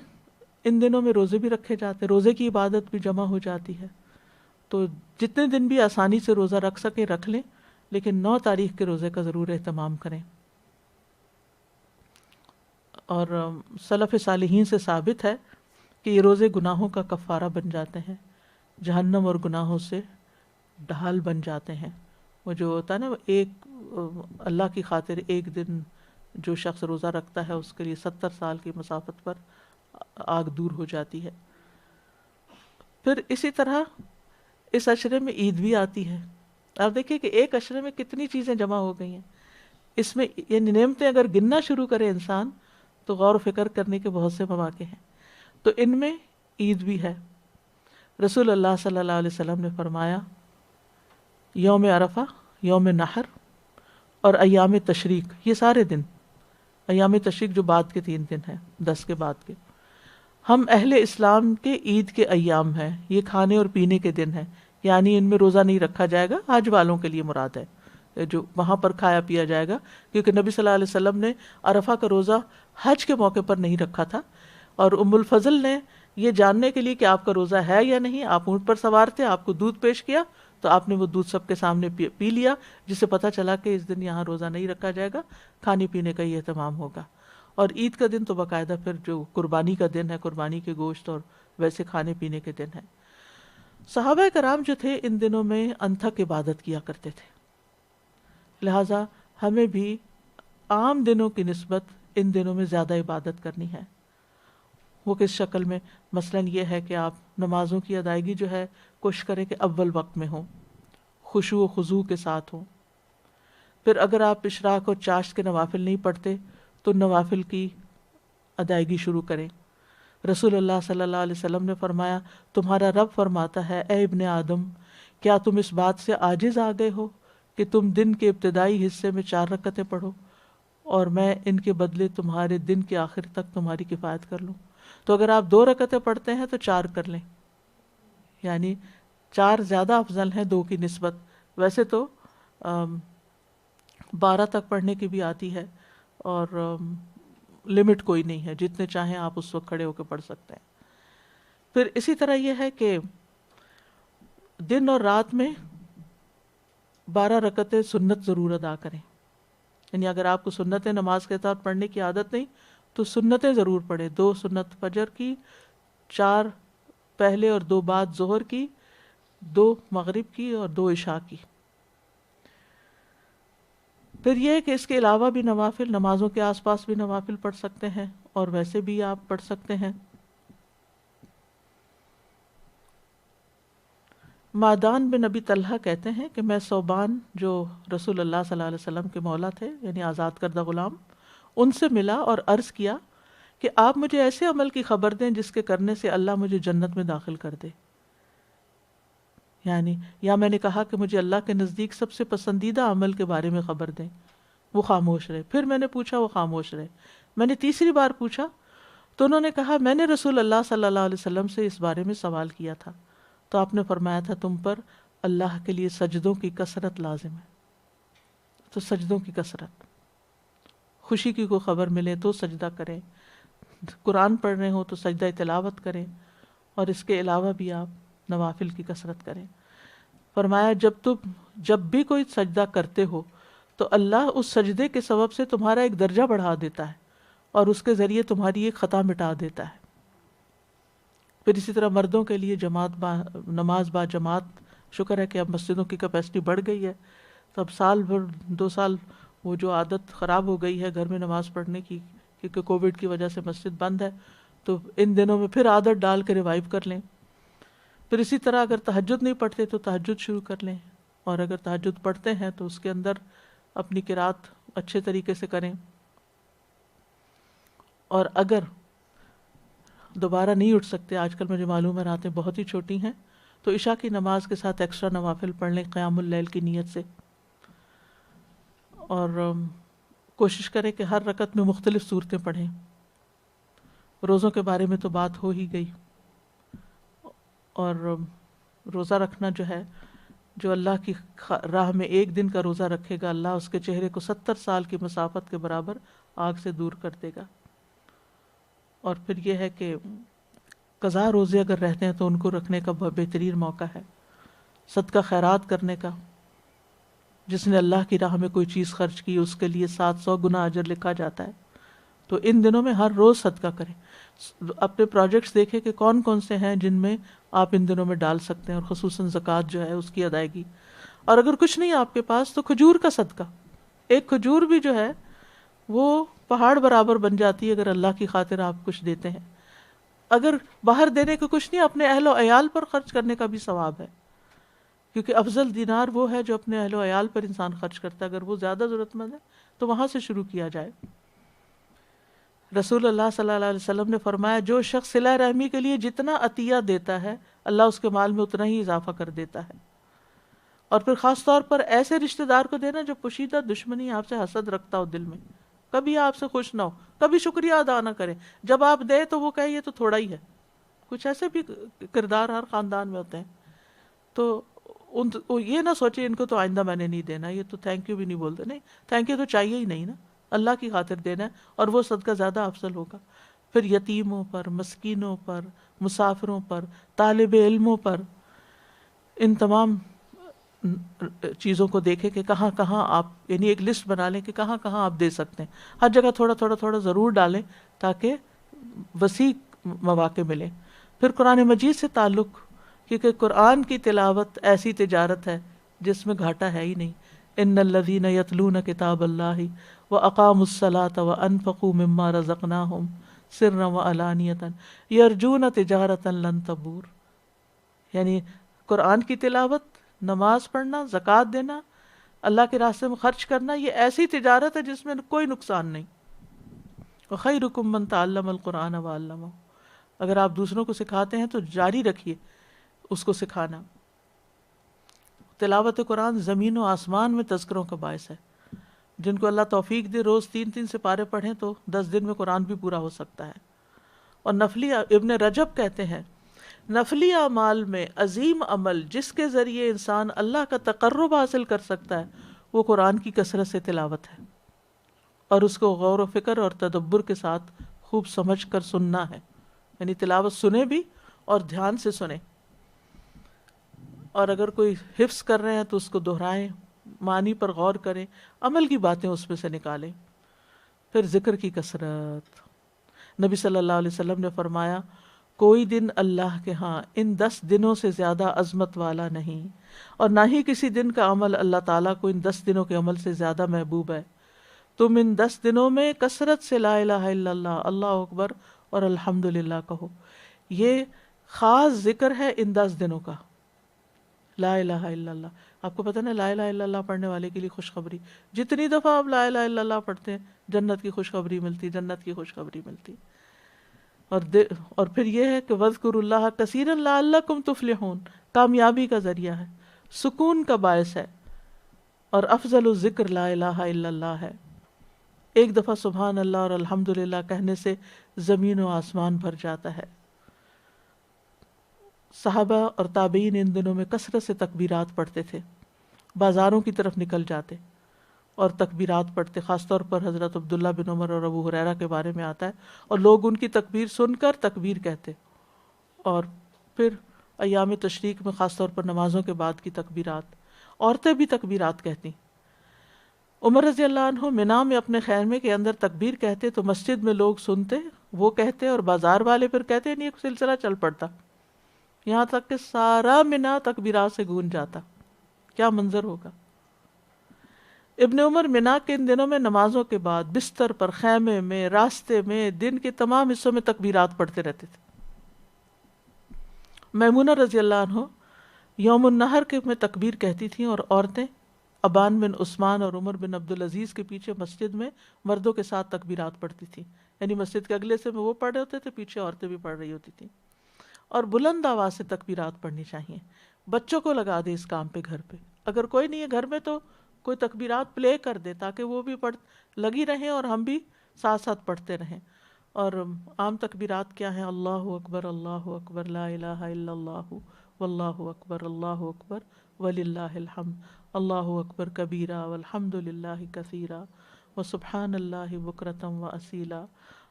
ان دنوں میں روزے بھی رکھے جاتے ہیں، روزے کی عبادت بھی جمع ہو جاتی ہے. تو جتنے دن بھی آسانی سے روزہ رکھ سکیں رکھ لیں، لیکن 9 تاریخ کے روزے کا ضرور اہتمام کریں. اور سلف صالحین سے ثابت ہے کہ یہ روزے گناہوں کا کفارہ بن جاتے ہیں، جہنم اور گناہوں سے ڈھال بن جاتے ہیں. وہ جو ہوتا ہے نا ایک اللہ کی خاطر ایک دن جو شخص روزہ رکھتا ہے اس کے لیے 70 سال کی مسافت پر آگ دور ہو جاتی ہے۔ پھر اسی طرح اس عشرے میں عید بھی آتی ہے۔ آپ دیکھیے کہ ایک عشرے میں کتنی چیزیں جمع ہو گئی ہیں۔ اس میں یعنی نعمتیں اگر گننا شروع کرے انسان تو غور و فکر کرنے کے بہت سے مواقع ہیں۔ تو ان میں عید بھی ہے۔ رسول اللہ صلی اللہ علیہ وسلم نے فرمایا یوم عرفہ، یوم نحر اور ایام تشریق، یہ سارے دن، ایام تشریق جو بعد کے 3 دن ہیں 10 کے بعد کے، ہم اہل اسلام کے عید کے ایام ہیں، یہ کھانے اور پینے کے دن ہیں، یعنی ان میں روزہ نہیں رکھا جائے گا، حج والوں کے لیے مراد ہے جو وہاں پر کھایا پیا جائے گا، کیونکہ نبی صلی اللہ علیہ وسلم نے عرفہ کا روزہ حج کے موقع پر نہیں رکھا تھا۔ اور ام الفضل نے یہ جاننے کے لیے کہ آپ کا روزہ ہے یا نہیں، آپ اونٹ پر سوار تھے، آپ کو دودھ پیش کیا تو آپ نے وہ دودھ سب کے سامنے پی لیا، جس سے پتہ چلا کہ اس دن یہاں روزہ نہیں رکھا جائے گا، کھانے پینے کا ہی اہتمام ہوگا۔ اور عید کا دن تو باقاعدہ پھر جو قربانی کا دن ہے، قربانی کے گوشت اور ویسے کھانے پینے کے دن ہے۔ صحابہ کرام جو تھے ان دنوں میں انتھک عبادت کیا کرتے تھے، لہٰذا ہمیں بھی عام دنوں کی نسبت ان دنوں میں زیادہ عبادت کرنی ہے۔ وہ کس شکل میں؟ مثلاً یہ ہے کہ آپ نمازوں کی ادائیگی جو ہے کوشش کریں کہ اول وقت میں ہوں، خشوع و خضوع کے ساتھ ہوں۔ پھر اگر آپ اشراق اور چاشت کے نوافل نہیں پڑھتے تو نوافل کی ادائیگی شروع کریں۔ رسول اللہ صلی اللہ علیہ وسلم نے فرمایا تمہارا رب فرماتا ہے اے ابن آدم، کیا تم اس بات سے عاجز آ گئے ہو کہ تم دن کے ابتدائی حصے میں 4 رکعتیں پڑھو اور میں ان کے بدلے تمہارے دن کے آخر تک تمہاری کفایت کر لوں؟ تو اگر آپ 2 رکعتیں پڑھتے ہیں تو 4 کر لیں، یعنی 4 زیادہ افضل ہیں 2 کی نسبت۔ ویسے تو 12 تک پڑھنے کی بھی آتی ہے اور لمٹ کوئی نہیں ہے، جتنے چاہیں آپ اس وقت کھڑے ہو کے پڑھ سکتے ہیں۔ پھر اسی طرح یہ ہے کہ دن اور رات میں 12 رکعتیں سنت ضرور ادا کریں، یعنی اگر آپ کو سنت نماز کے ساتھ پڑھنے کی عادت نہیں تو سنتیں ضرور پڑھیں، 2 سنت فجر کی، 4 پہلے اور 2 بعد ظہر کی، 2 مغرب کی اور 2 عشاء کی۔ پھر یہ ہے کہ اس کے علاوہ بھی نوافل، نمازوں کے آس پاس بھی نوافل پڑھ سکتے ہیں اور ویسے بھی آپ پڑھ سکتے ہیں۔ معدان بن ابی طلحہ کہتے ہیں کہ میں ثوبان جو رسول اللہ صلی اللہ علیہ وسلم کے مولا تھے، یعنی آزاد کردہ غلام، ان سے ملا اور عرض کیا کہ آپ مجھے ایسے عمل کی خبر دیں جس کے کرنے سے اللہ مجھے جنت میں داخل کر دے، یعنی یا میں نے کہا کہ مجھے اللہ کے نزدیک سب سے پسندیدہ عمل کے بارے میں خبر دیں، وہ خاموش رہے۔ پھر میں نے پوچھا، وہ خاموش رہے۔ میں نے تیسری بار پوچھا تو انہوں نے کہا میں نے رسول اللہ صلی اللہ علیہ وسلم سے اس بارے میں سوال کیا تھا تو آپ نے فرمایا تھا تم پر اللہ کے لیے سجدوں کی کثرت لازم ہے۔ تو سجدوں کی کثرت، خوشی کی کوئی خبر ملے تو سجدہ کریں، قرآن پڑھ رہے ہوں تو سجدہ تلاوت کریں، اور اس کے علاوہ بھی آپ نوافل کی کثرت کریں۔ فرمایا جب بھی کوئی سجدہ کرتے ہو تو اللہ اس سجدے کے سبب سے تمہارا ایک درجہ بڑھا دیتا ہے اور اس کے ذریعے تمہاری ایک خطا مٹا دیتا ہے۔ پھر اسی طرح مردوں کے لیے نماز با جماعت، شکر ہے کہ اب مسجدوں کی کیپیسٹی بڑھ گئی ہے، تو اب سال بھر 2 سال وہ جو عادت خراب ہو گئی ہے گھر میں نماز پڑھنے کی، کیونکہ کووڈ کی وجہ سے مسجد بند ہے، تو ان دنوں میں پھر عادت ڈال کے ریوائیو کر لیں۔ پھر اسی طرح اگر تہجد نہیں پڑھتے تو تہجد شروع کر لیں، اور اگر تہجد پڑھتے ہیں تو اس کے اندر اپنی قرات اچھے طریقے سے کریں، اور اگر دوبارہ نہیں اٹھ سکتے، آج کل مجھے معلوم ہے راتیں بہت ہی چھوٹی ہیں، تو عشاء کی نماز کے ساتھ ایکسٹرا نوافل پڑھ لیں قیام اللیل کی نیت سے، اور کوشش کریں کہ ہر رکعت میں مختلف صورتیں پڑھیں۔ روزوں کے بارے میں تو بات ہو ہی گئی، اور روزہ رکھنا جو ہے، جو اللہ کی راہ میں 1 دن کا روزہ رکھے گا، اللہ اس کے چہرے کو 70 سال کی مسافت کے برابر آگ سے دور کر دے گا۔ اور پھر یہ ہے کہ قضا روزے اگر رہتے ہیں تو ان کو رکھنے کا بہت بہترین موقع ہے، صدقہ خیرات کرنے کا۔ جس نے اللہ کی راہ میں کوئی چیز خرچ کی اس کے لیے 700 گنا اجر لکھا جاتا ہے۔ تو ان دنوں میں ہر روز صدقہ کریں، اپنے پروجیکٹس دیکھیں کہ کون کون سے ہیں جن میں آپ ان دنوں میں ڈال سکتے ہیں، اور خصوصاً زکوٰۃ جو ہے اس کی ادائیگی۔ اور اگر کچھ نہیں آپ کے پاس تو کھجور کا صدقہ، ایک کھجور بھی جو ہے وہ پہاڑ برابر بن جاتی ہے اگر اللہ کی خاطر آپ کچھ دیتے ہیں. اگر باہر دینے کو کچھ نہیں، اپنے اہل و عیال پر خرچ کرنے کا بھی ثواب ہے، کیونکہ افضل دینار وہ ہے جو اپنے اہل و عیال پر انسان خرچ کرتا ہے. اگر وہ زیادہ ضرورت مند ہے تو وہاں سے شروع کیا جائے. رسول اللہ صلی اللہ علیہ وسلم نے فرمایا جو شخص صلہ رحمی کے لیے جتنا عطیہ دیتا ہے اللہ اس کے مال میں اتنا ہی اضافہ کر دیتا ہے. اور پھر خاص طور پر ایسے رشتہ دار کو دینا جو پوشیدہ دشمنی آپ سے حسد رکھتا ہو دل میں، کبھی آپ سے خوش نہ ہو، کبھی شکریہ ادا نہ کرے، جب آپ دے تو وہ کہے یہ تو تھوڑا ہی ہے. کچھ ایسے بھی کردار ہر خاندان میں ہوتے ہیں. تو وہ یہ نہ سوچے ان کو تو آئندہ میں نے نہیں دینا، یہ تو تھینک یو بھی نہیں بولتے. نہیں، تھینک یو تو چاہیے ہی نہیں نا، اللہ کی خاطر دینا ہے اور وہ صدقہ زیادہ افضل ہوگا. پھر یتیموں پر، مسکینوں پر، مسافروں پر، طالب علموں پر، ان تمام چیزوں کو دیکھیں کہ کہاں کہاں آپ، یعنی ایک لسٹ بنا لیں کہ کہاں کہاں آپ دے سکتے ہیں. ہر جگہ تھوڑا تھوڑا تھوڑا ضرور ڈالیں تاکہ وسیع مواقع ملیں. پھر قرآن مجید سے تعلق، کیونکہ قرآن کی تلاوت ایسی تجارت ہے جس میں گھاٹا ہے ہی نہیں. ان الذین یتلون کتاب اللہ واقاموا الصلاۃ وانفقوا مما رزقناہم سرا وعلانیۃ یرجون تجارۃ لن تبور. یعنی قرآن کی تلاوت، نماز پڑھنا، زکوٰۃ دینا، اللہ کے راستے میں خرچ کرنا، یہ ایسی تجارت ہے جس میں کوئی نقصان نہیں. وخیرکم من تعلم القرآن وعلمہ. اگر آپ دوسروں کو سکھاتے ہیں تو جاری رکھیے اس کو سکھانا. تلاوت قرآن زمین و آسمان میں تذکروں کا باعث ہے. جن کو اللہ توفیق دے روز 3 سپارے پڑھیں تو 10 دن میں قرآن بھی پورا ہو سکتا ہے. اور نفلی، ابن رجب کہتے ہیں نفلی اعمال میں عظیم عمل جس کے ذریعے انسان اللہ کا تقرب حاصل کر سکتا ہے وہ قرآن کی کثرت سے تلاوت ہے، اور اس کو غور و فکر اور تدبر کے ساتھ خوب سمجھ کر سننا ہے. یعنی تلاوت سنیں بھی اور دھیان سے سنیں، اور اگر کوئی حفظ کر رہے ہیں تو اس کو دہرائیں، معنی پر غور کریں، عمل کی باتیں اس میں سے نکالیں. پھر ذکر کی کثرت. نبی صلی اللہ علیہ وسلم نے فرمایا کوئی دن اللہ کے ہاں ان 10 دنوں سے زیادہ عظمت والا نہیں، اور نہ ہی کسی دن کا عمل اللہ تعالیٰ کو ان 10 دنوں کے عمل سے زیادہ محبوب ہے. تم ان 10 دنوں میں کثرت سے لا الہ الا اللہ، اللہ اکبر اور الحمدللہ کہو. یہ خاص ذکر ہے ان 10 دنوں کا، لا الہ الا اللہ. آپ کو پتہ نا لا الہ الا اللہ پڑھنے والے کے لیے خوشخبری، جتنی دفعہ آپ لا الہ الا اللہ پڑھتے ہیں جنت کی خوشخبری ملتی، جنت کی خوشخبری ملتی. اور پھر یہ ہے کہ وَاذْكُرُوا اللَّهَ كَثِيرًا لَعَلَّكُمْ تُفْلِحُونَ، کامیابی کا ذریعہ ہے، سکون کا باعث ہے، اور افضل الذکر لا الہ الا اللہ ہے. ایک دفعہ سبحان اللہ اور الحمدللہ کہنے سے زمین و آسمان بھر جاتا ہے. صحابہ اور تابعین ان دنوں میں کثرت سے تکبیرات پڑھتے تھے، بازاروں کی طرف نکل جاتے اور تکبیرات پڑھتے. خاص طور پر حضرت عبداللہ بن عمر اور ابو ہریرہ کے بارے میں آتا ہے، اور لوگ ان کی تکبیر سن کر تکبیر کہتے. اور پھر ایام تشریق میں خاص طور پر نمازوں کے بعد کی تکبیرات، عورتیں بھی تکبیرات کہتی. عمر رضی اللہ عنہ منا میں اپنے خیمے کے اندر تکبیر کہتے تو مسجد میں لوگ سنتے، وہ کہتے اور بازار والے پھر کہتے، نہیں ایک سلسلہ چل پڑتا، یہاں تک کہ سارا منا تکبیرات سے گونج جاتا. کیا منظر ہوگا. ابن عمر منا کے ان دنوں میں نمازوں کے بعد بستر پر، خیمے میں، راستے میں، دن کے تمام حصوں میں تکبیرات پڑھتے رہتے تھے. میمونہ رضی اللہ عنہ یوم النحر کے میں تکبیر کہتی تھیں، اور عورتیں ابان بن عثمان اور عمر بن عبدالعزیز کے پیچھے مسجد میں مردوں کے ساتھ تکبیرات پڑھتی تھیں. یعنی مسجد کے اگلے سے میں وہ پڑھ رہے ہوتے تھے، پیچھے عورتیں بھی پڑھ رہی ہوتی تھیں. اور بلند آواز سے تکبیرات پڑھنی چاہیے. بچوں کو لگا دے اس کام پہ گھر پہ، اگر کوئی نہیں ہے گھر میں تو کوئی تکبیرات پلے کر دے تاکہ وہ بھی لگی رہیں اور ہم بھی ساتھ ساتھ پڑھتے رہیں. اور عام تکبیرات کیا ہیں؟ اللہ اکبر لا الہ الا اللہ واللہ اکبر وللہ الحمد، اللہ اکبر کبیرہ والحمد للہ کثیرہ وسبحان اللہ بکرۃ واصیلا،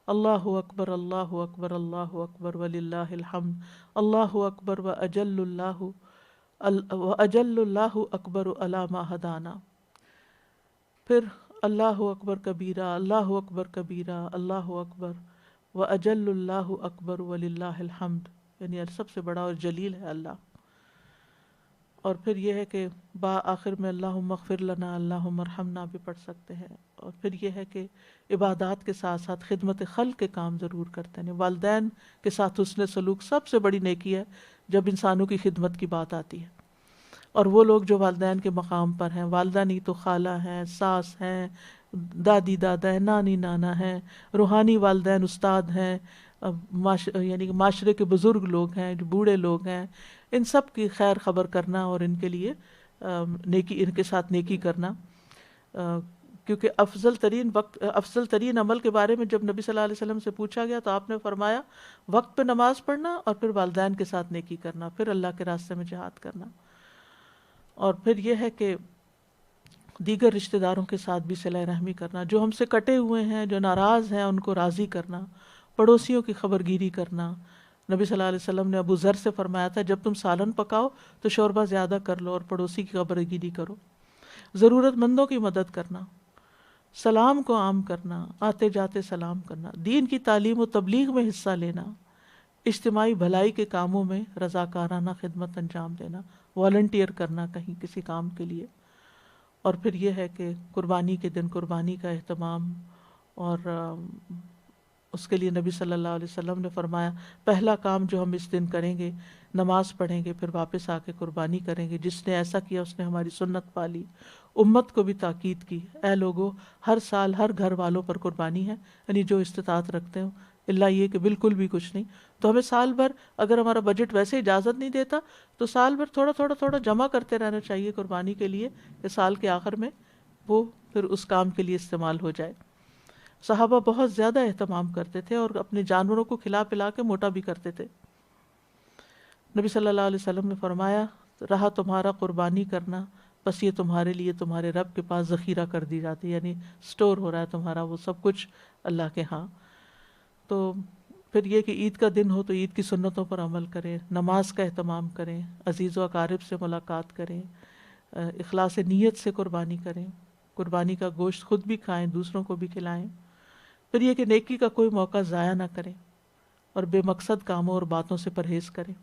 اللہ اکبر وللہ الحمد، اللہ اکبر واجل اللہ اکبر علی ما ہدانا. پھر اللہ اکبر کبیرہ، اللہ اکبر کبیرہ، اللہ اکبر واجل اللہ اکبر وللہ الحمد. یعنی سب سے بڑا اور جلیل ہے اللہ. اور پھر یہ ہے کہ آخر میں اللہم اغفر لنا اللہم ارحمنا بھی پڑھ سکتے ہیں. اور پھر یہ ہے کہ عبادات کے ساتھ ساتھ خدمت خلق کے کام ضرور کرتے ہیں. والدین کے ساتھ حسن سلوک سب سے بڑی نیکی ہے جب انسانوں کی خدمت کی بات آتی ہے. اور وہ لوگ جو والدین کے مقام پر ہیں، والدہ نہیں تو خالہ ہیں، ساس ہیں، دادی دادا ہیں، نانی نانا ہیں، روحانی والدین استاد ہیں، یعنی کہ معاشرے کے بزرگ لوگ ہیں، جو بوڑھے لوگ ہیں، ان سب کی خیر خبر کرنا اور ان کے لیے نیکی، ان کے ساتھ نیکی کرنا. کیونکہ افضل ترین عمل کے بارے میں جب نبی صلی اللہ علیہ وسلم سے پوچھا گیا تو آپ نے فرمایا وقت پہ نماز پڑھنا، اور پھر والدین کے ساتھ نیکی کرنا، پھر اللہ کے راستے میں جہاد کرنا. اور پھر یہ ہے کہ دیگر رشتہ داروں کے ساتھ بھی صلہ رحمی کرنا، جو ہم سے کٹے ہوئے ہیں، جو ناراض ہیں، ان کو راضی کرنا، پڑوسیوں کی خبر گیری کرنا. نبی صلی اللہ علیہ وسلم نے ابو ذر سے فرمایا تھا جب تم سالن پکاؤ تو شوربہ زیادہ کر لو اور پڑوسی کی خبر گیری کرو. ضرورت مندوں کی مدد کرنا، سلام کو عام کرنا، آتے جاتے سلام کرنا، دین کی تعلیم و تبلیغ میں حصہ لینا، اجتماعی بھلائی کے کاموں میں رضاکارانہ خدمت انجام دینا، والنٹیئر کرنا کہیں کسی کام کے لیے. اور پھر یہ ہے کہ قربانی کے دن قربانی کا اہتمام، اور اس کے لیے نبی صلی اللہ علیہ وسلم نے فرمایا پہلا کام جو ہم اس دن کریں گے نماز پڑھیں گے، پھر واپس آ کے قربانی کریں گے. جس نے ایسا کیا اس نے ہماری سنت پالی. امت کو بھی تاکید کی، اے لوگو ہر سال ہر گھر والوں پر قربانی ہے، یعنی جو استطاعت رکھتے ہوں، اللہ یہ کہ بالکل بھی کچھ نہیں. تو ہمیں سال بھر اگر ہمارا بجٹ ویسے اجازت نہیں دیتا تو سال بھر تھوڑا تھوڑا تھوڑا جمع کرتے رہنا چاہیے قربانی کے لیے، کہ سال کے آخر میں وہ پھر اس کام کے لیے استعمال ہو جائے. صحابہ بہت زیادہ اہتمام کرتے تھے اور اپنے جانوروں کو کھلا پلا کے موٹا بھی کرتے تھے. نبی صلی اللہ علیہ وسلم نے فرمایا رہا تمہارا قربانی کرنا، بس یہ تمہارے لیے تمہارے رب کے پاس ذخیرہ کر دی جاتی، یعنی سٹور ہو رہا ہے تمہارا وہ سب کچھ اللہ کے ہاں. تو پھر یہ کہ عید کا دن ہو تو عید کی سنتوں پر عمل کریں، نماز کا اہتمام کریں، عزیز و اقارب سے ملاقات کریں، اخلاص نیت سے قربانی کریں، قربانی کا گوشت خود بھی کھائیں، دوسروں کو بھی کھلائیں. پھر یہ کہ نیکی کا کوئی موقع ضائع نہ کریں اور بے مقصد کاموں اور باتوں سے پرہیز کریں،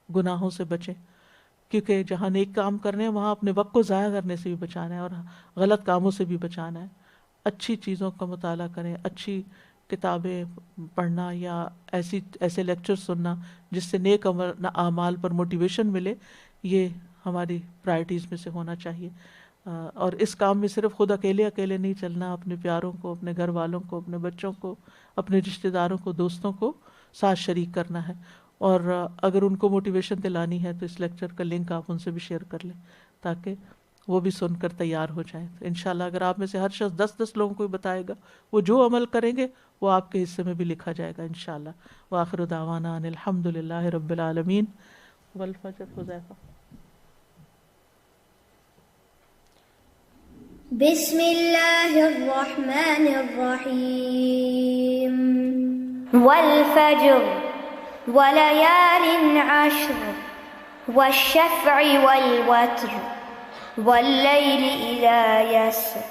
گناہوں سے بچیں، کیونکہ جہاں نیک کام کرنے ہیں وہاں اپنے وقت کو ضائع کرنے سے بھی بچانا ہے اور غلط کاموں سے بھی بچانا ہے. اچھی چیزوں کا مطالعہ کریں، اچھی کتابیں پڑھنا یا ایسے لیکچر سننا جس سے نیک اعمال پر موٹیویشن ملے، یہ ہماری پرائرٹیز میں سے ہونا چاہیے. اور اس کام میں صرف خود اکیلے نہیں چلنا، اپنے پیاروں کو، اپنے گھر والوں کو، اپنے بچوں کو، اپنے رشتہ داروں کو، دوستوں کو ساتھ شریک کرنا ہے. اور اگر ان کو موٹیویشن دلانی ہے تو اس لیکچر کا لنک آپ ان سے بھی شیئر کر لیں تاکہ وہ بھی سن کر تیار ہو جائیں. تو انشاءاللہ اگر آپ میں سے ہر شخص 10 لوگوں کو بتائے گا، وہ جو عمل کریں گے وہ آپ کے حصے میں بھی لکھا جائے گا انشاءاللہ. وآخر دعوانا ان الحمد للہ رب العالمین. والفجر. حذیفہ. بسم اللہ الرحمن الرحیم. والفجر وليال عشر والشفع والوتر والليل إذا يسر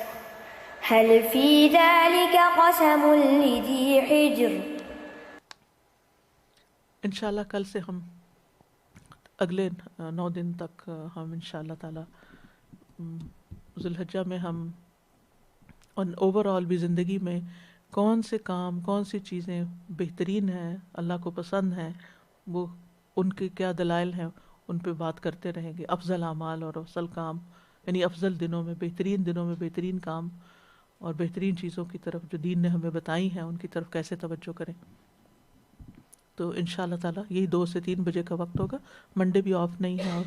هل في ذلك قسم لذي حجر. انشاءاللہ کل سے ہم اگلے 9 دن تک ہم انشاءاللہ تعالی ذی الحجہ میں ہم اوور آل بھی زندگی میں کون سے کام، کون سی چیزیں بہترین ہیں، اللہ کو پسند ہیں، وہ ان کے کیا دلائل ہیں، ان پہ بات کرتے رہیں گے. افضل اعمال اور افضل کام، یعنی افضل دنوں میں بہترین کام اور بہترین چیزوں کی طرف جو دین نے ہمیں بتائی ہیں ان کی طرف کیسے توجہ کریں. تو انشاءاللہ تعالیٰ یہی 2 سے 3 بجے کا وقت ہوگا. منڈے بھی آف نہیں ہے اور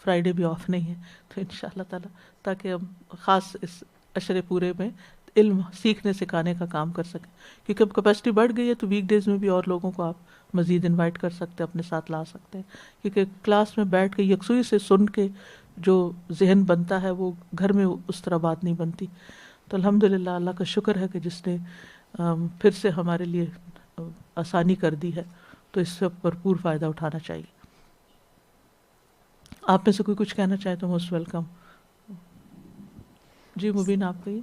فرائیڈے بھی آف نہیں ہے، تو انشاءاللہ تعالیٰ تاکہ ہم خاص اس عشرے پورے میں علم سیکھنے سکھانے کا کام کر سکیں. کیونکہ اب کیپیسٹی بڑھ گئی ہے تو ویک ڈیز میں بھی اور لوگوں کو آپ مزید انوائٹ کر سکتے ہیں، اپنے ساتھ لا سکتے ہیں. کیونکہ کلاس میں بیٹھ کے یکسوئی سے سن کے جو ذہن بنتا ہے وہ گھر میں اس طرح بات نہیں بنتی. تو الحمدللہ اللہ کا شکر ہے کہ جس نے پھر سے ہمارے لیے آسانی کر دی ہے، تو اس سے بھرپور فائدہ اٹھانا چاہیے. آپ میں سے کوئی کچھ کہنا چاہے تو موسٹ ویلکم. جی مبین آپ کہیے.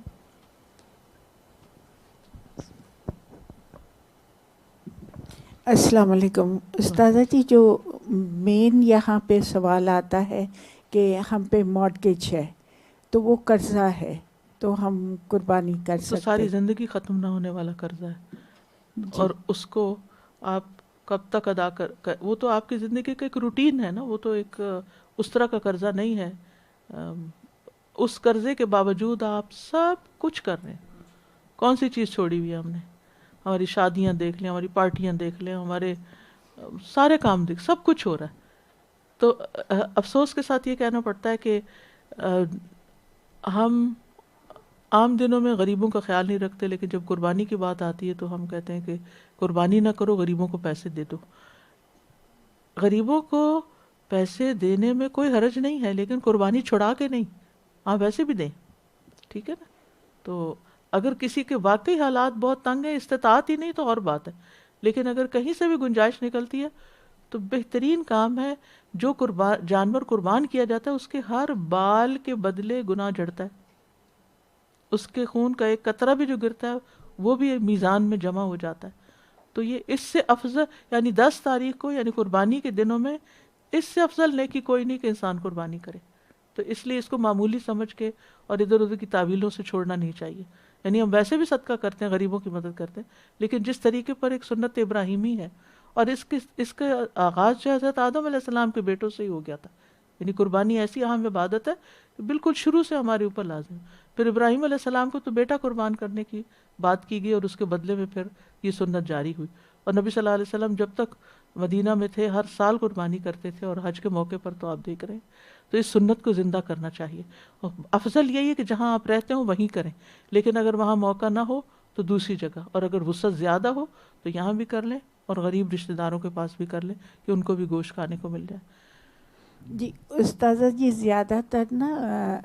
السلام علیکم استاذہ جی. جو مین یہاں پہ سوال آتا ہے کہ ہم پہ مارٹگیج ہے تو وہ قرضہ ہے تو ہم قربانی کر تو سکتے. ساری زندگی ختم نہ ہونے والا قرضہ ہے اور اس کو آپ کب تک ادا کر وہ تو آپ کی زندگی کا ایک روٹین ہے نا, وہ تو ایک اس طرح کا قرضہ نہیں ہے. اس قرضے کے باوجود آپ سب کچھ کر رہے ہیں. کون سی چیز چھوڑی ہوئی ہے ہم نے؟ ہماری شادیاں دیکھ لیں, ہماری پارٹیاں دیکھ لیں, ہمارے سارے کام دیکھ, سب کچھ ہو رہا ہے. تو افسوس کے ساتھ یہ کہنا پڑتا ہے کہ ہم عام دنوں میں غریبوں کا خیال نہیں رکھتے, لیکن جب قربانی کی بات آتی ہے تو ہم کہتے ہیں کہ قربانی نہ کرو, غریبوں کو پیسے دے دو. غریبوں کو پیسے دینے میں کوئی حرج نہیں ہے, لیکن قربانی چھڑا کے نہیں, آپ ویسے بھی دیں, ٹھیک ہے نا. تو اگر کسی کے واقعی حالات بہت تنگ ہیں, استطاعت ہی نہیں, تو اور بات ہے. لیکن اگر کہیں سے بھی گنجائش نکلتی ہے تو بہترین کام ہے, جو جانور قربان کیا جاتا ہے اس کے ہر بال کے بدلے گناہ جڑتا ہے. اس کے خون کا ایک قطرہ بھی جو گرتا ہے وہ بھی میزان میں جمع ہو جاتا ہے. تو یہ اس سے افضل, یعنی 10 تاریخ کو, یعنی قربانی کے دنوں میں اس سے افضل نیکی کوئی نہیں کہ انسان قربانی کرے. تو اس لیے اس کو معمولی سمجھ کے اور ادھر ادھر کی تعویلوں سے چھوڑنا نہیں چاہیے. یعنی ہم ویسے بھی صدقہ کرتے ہیں, غریبوں کی مدد کرتے ہیں, لیکن جس طریقے پر ایک سنت ابراہیمی ہے, اور اس کا آغاز جو حضرت آدم علیہ السلام کے بیٹوں سے ہی ہو گیا تھا. یعنی قربانی ایسی اہم عبادت ہے کہ بالکل شروع سے ہمارے اوپر لازم. پھر ابراہیم علیہ السلام کو تو بیٹا قربان کرنے کی بات کی گئی, اور اس کے بدلے میں پھر یہ سنت جاری ہوئی. اور نبی صلی اللہ علیہ وسلم جب تک مدینہ میں تھے ہر سال قربانی کرتے تھے, اور حج کے موقع پر تو آپ دیکھ رہے ہیں. تو اس سنت کو زندہ کرنا چاہیے. اور افضل یہی ہے کہ جہاں آپ رہتے ہوں وہیں کریں, لیکن اگر وہاں موقع نہ ہو تو دوسری جگہ, اور اگر وسعت زیادہ ہو تو یہاں بھی کر لیں, اور غریب رشتہ داروں کے پاس بھی کر لیں کہ ان کو بھی گوشت کھانے کو مل جائے. جی استاذہ جی, زیادہ تر نا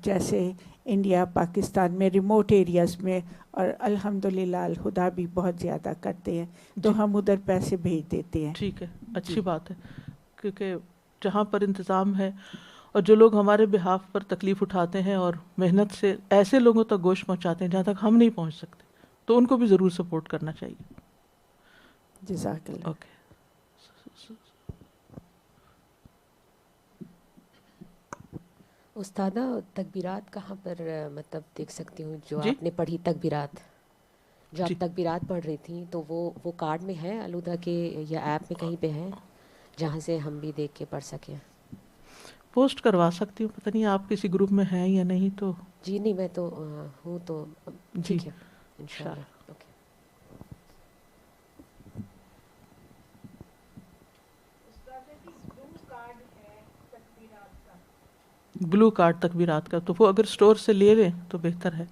جیسے انڈیا پاکستان میں ریموٹ ایریاز میں, اور الحمدللہ الہدا بھی بہت زیادہ کرتے ہیں, تو ہم ادھر پیسے بھیج دیتے ہیں. ٹھیک ہے, اچھی بات ہے, کیونکہ جہاں پر انتظام ہے اور جو لوگ ہمارے بہاف پر تکلیف اٹھاتے ہیں اور محنت سے ایسے لوگوں تک گوشت پہنچاتے ہیں جہاں تک ہم نہیں پہنچ سکتے, تو ان کو بھی ضرور سپورٹ کرنا چاہیے. جزاک اللہ. اوکے. استادہ تکبیرات کہاں پر مطلب دیکھ سکتی ہوں جو جی؟ آپ نے پڑھی تکبیرات, جو آپ جی. تکبیرات پڑھ رہی تھیں, تو وہ کارڈ میں ہے الوداع کے یا ایپ میں کہیں پہ ہے جہاں سے ہم بھی دیکھ کے پڑھ سکیں؟ پوسٹ کروا سکتی ہوں, پتہ نہیں آپ کسی گروپ میں ہیں یا نہیں. تو جی نہیں, میں تو ہوں, تو جی ٹھیک ہے انشاءاللہ. اوکے. بلو کارڈ تکبیرات کا, تو وہ اگر اسٹور سے لے لیں تو بہتر ہے.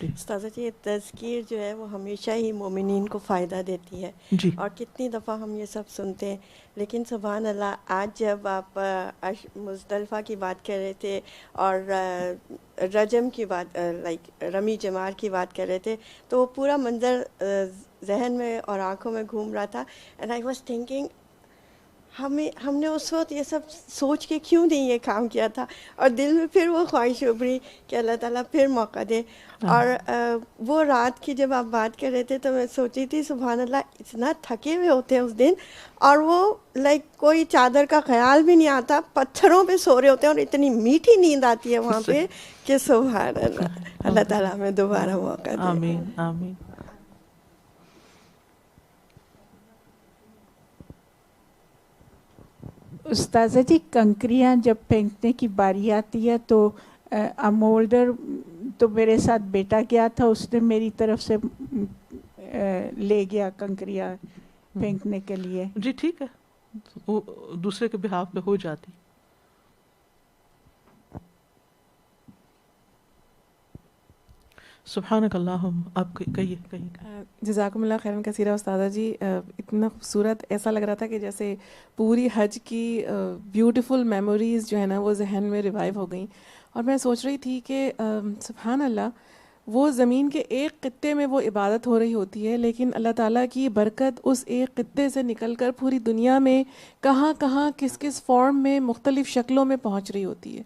استاذہ جی, یہ تذکیر جو ہے وہ ہمیشہ ہی مومنین کو فائدہ دیتی ہے, جی. اور کتنی دفعہ ہم یہ سب سنتے ہیں, لیکن سبحان اللہ آج جب آپ مزدلفہ کی بات کر رہے تھے اور رجم کی بات, لائک رمی جمار کی بات کر رہے تھے, تو وہ پورا منظر ذہن میں اور آنکھوں میں گھوم رہا تھا. اینڈ آئی واز تھنکنگ ہم نے اس وقت یہ سب سوچ کے کیوں نہیں یہ کام کیا تھا, اور دل میں پھر وہ خواہش ابھری کہ اللہ تعالیٰ پھر موقع دے. اور وہ رات کی جب آپ بات کر رہے تھے تو میں سوچی تھی سبحان اللہ اتنا تھکے ہوئے ہوتے ہیں اس دن, اور وہ لائک کوئی چادر کا خیال بھی نہیں آتا, پتھروں پہ سو رہے ہوتے ہیں, اور اتنی میٹھی نیند آتی ہے وہاں پہ کہ سبحان اللہ. اللہ تعالیٰ ہمیں دوبارہ موقع دے. آمین آمین. استاذہ جی, کنکریاں جب پھینکنے کی باری آتی ہے تو امولڈر تو میرے ساتھ بیٹا گیا تھا, اس نے میری طرف سے لے گیا کنکریاں پھینکنے کے لیے. جی ٹھیک ہے, وہ دوسرے کے بہاف پہ ہو جاتی. سبحانک اللہم. آپ کہیے. جزاکم اللہ خیرن کثیرہ. استاذہ جی, اتنا خوبصورت ایسا لگ رہا تھا کہ جیسے پوری حج کی بیوٹیفل میموریز جو ہے نا وہ ذہن میں ریوائیو ہو گئیں, اور میں سوچ رہی تھی کہ سبحان اللہ, وہ زمین کے ایک خطے میں وہ عبادت ہو رہی ہوتی ہے, لیکن اللہ تعالیٰ کی برکت اس ایک خطے سے نکل کر پوری دنیا میں کہاں کہاں کس کس فارم میں مختلف شکلوں میں پہنچ رہی ہوتی ہے.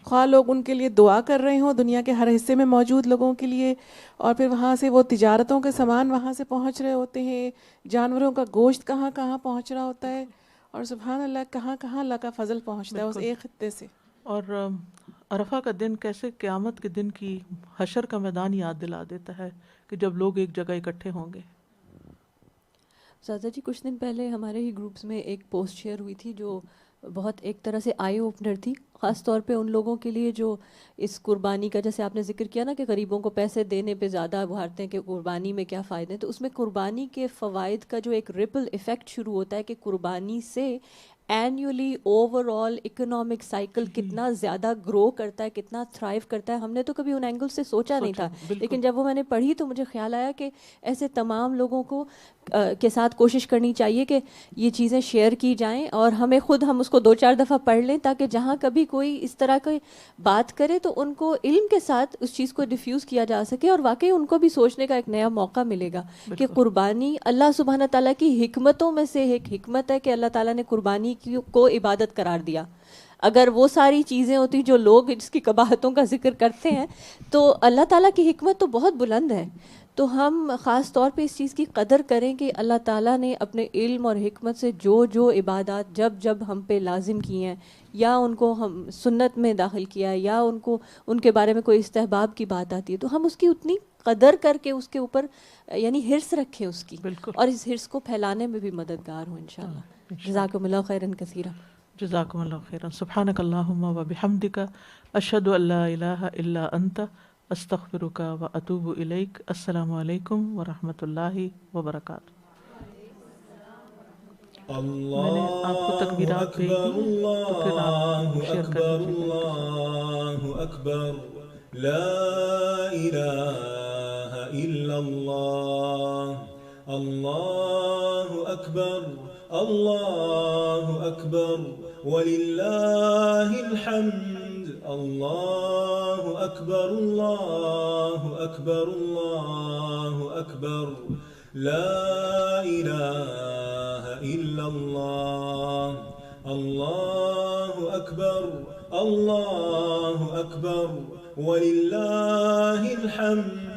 خواہ لوگ ان کے لیے دعا کر رہے ہوں دنیا کے ہر حصے میں موجود لوگوں کے لیے, اور پھر وہاں سے وہ تجارتوں کے سامان وہاں سے پہنچ رہے ہوتے ہیں, جانوروں کا گوشت کہاں کہاں پہنچ رہا ہوتا ہے, اور سبحان اللہ کہاں کہاں اللہ کا فضل پہنچتا ہے اس ایک خطے سے. اور عرفہ کا دن کیسے قیامت کے دن کی حشر کا میدان یاد دلا دیتا ہے کہ جب لوگ ایک جگہ اکٹھے ہوں گے. سازا جی کچھ دن پہلے ہمارے ہی گروپس میں ایک پوسٹ شیئر ہوئی تھی جو بہت ایک طرح سے آئی اوپنر تھی، خاص طور پہ ان لوگوں کے لیے جو اس قربانی کا، جیسے آپ نے ذکر کیا نا کہ غریبوں کو پیسے دینے پہ زیادہ ابھارتے ہیں کہ قربانی میں کیا فائدے ہیں، تو اس میں قربانی کے فوائد کا جو ایک ریپل ایفیکٹ شروع ہوتا ہے کہ قربانی سے اینیولی اوور آل اکنامک سائیکل کتنا زیادہ گرو کرتا ہے، کتنا تھرائیو کرتا ہے. ہم نے تو کبھی ان اینگل سے سوچا نہیں تھا، لیکن جب وہ میں نے پڑھی تو مجھے خیال آیا کہ ایسے تمام لوگوں کو کے ساتھ کوشش کرنی چاہیے کہ یہ چیزیں شیئر کی جائیں، اور ہم اس کو 2-4 دفعہ پڑھ لیں تاکہ جہاں کبھی کوئی اس طرح کی بات کرے تو ان کو علم کے ساتھ اس چیز کو ڈیفیوز کیا جا سکے، اور واقعی ان کو بھی سوچنے کا ایک نیا موقع ملے گا کہ قربانی اللہ سبحانہ تعالیٰ کی حکمتوں میں سے ایک حکمت ہے کہ اللہ تعالیٰ نے قربانی کو عبادت قرار دیا. اگر وہ ساری چیزیں ہوتی جو لوگ اس کی قباحتوں کا ذکر کرتے ہیں تو اللہ تعالیٰ کی حکمت تو بہت بلند ہے. تو ہم خاص طور پہ اس چیز کی قدر کریں کہ اللہ تعالیٰ نے اپنے علم اور حکمت سے جو عبادات جب ہم پہ لازم کی ہیں، یا ان کو ہم سنت میں داخل کیا ہے، یا ان کے بارے میں کوئی استحباب کی بات آتی ہے، تو ہم اس کی اتنی قدر کر کے اس کے اوپر یعنی حرص رکھیں اس کی، اور اس حرص کو پھیلانے میں بھی مددگار ہوں انشاءاللہ. جزاکم اللہ خیرا کثیرا. جزاکم اللہ خیرا. سبحانک اللہم و بحمدک اشہد ان لا الہ الا انت استغفرک و اتوب الیک. السلام علیکم ورحمۃ اللہ وبرکاتہ. میں نے آپ کو تکبیرات بھیج دی تو پھر آپ شیئر کر دیجیے. اللہ اکبر لا الہ الا اللہ اللہ اکبر اللہ اکبر وللہ الحمد اللہ اکبر اللہ اکبر اللہ اکبر لا الہ الا اللہ اللہ اکبر اللہ اکبر وللہ الحمد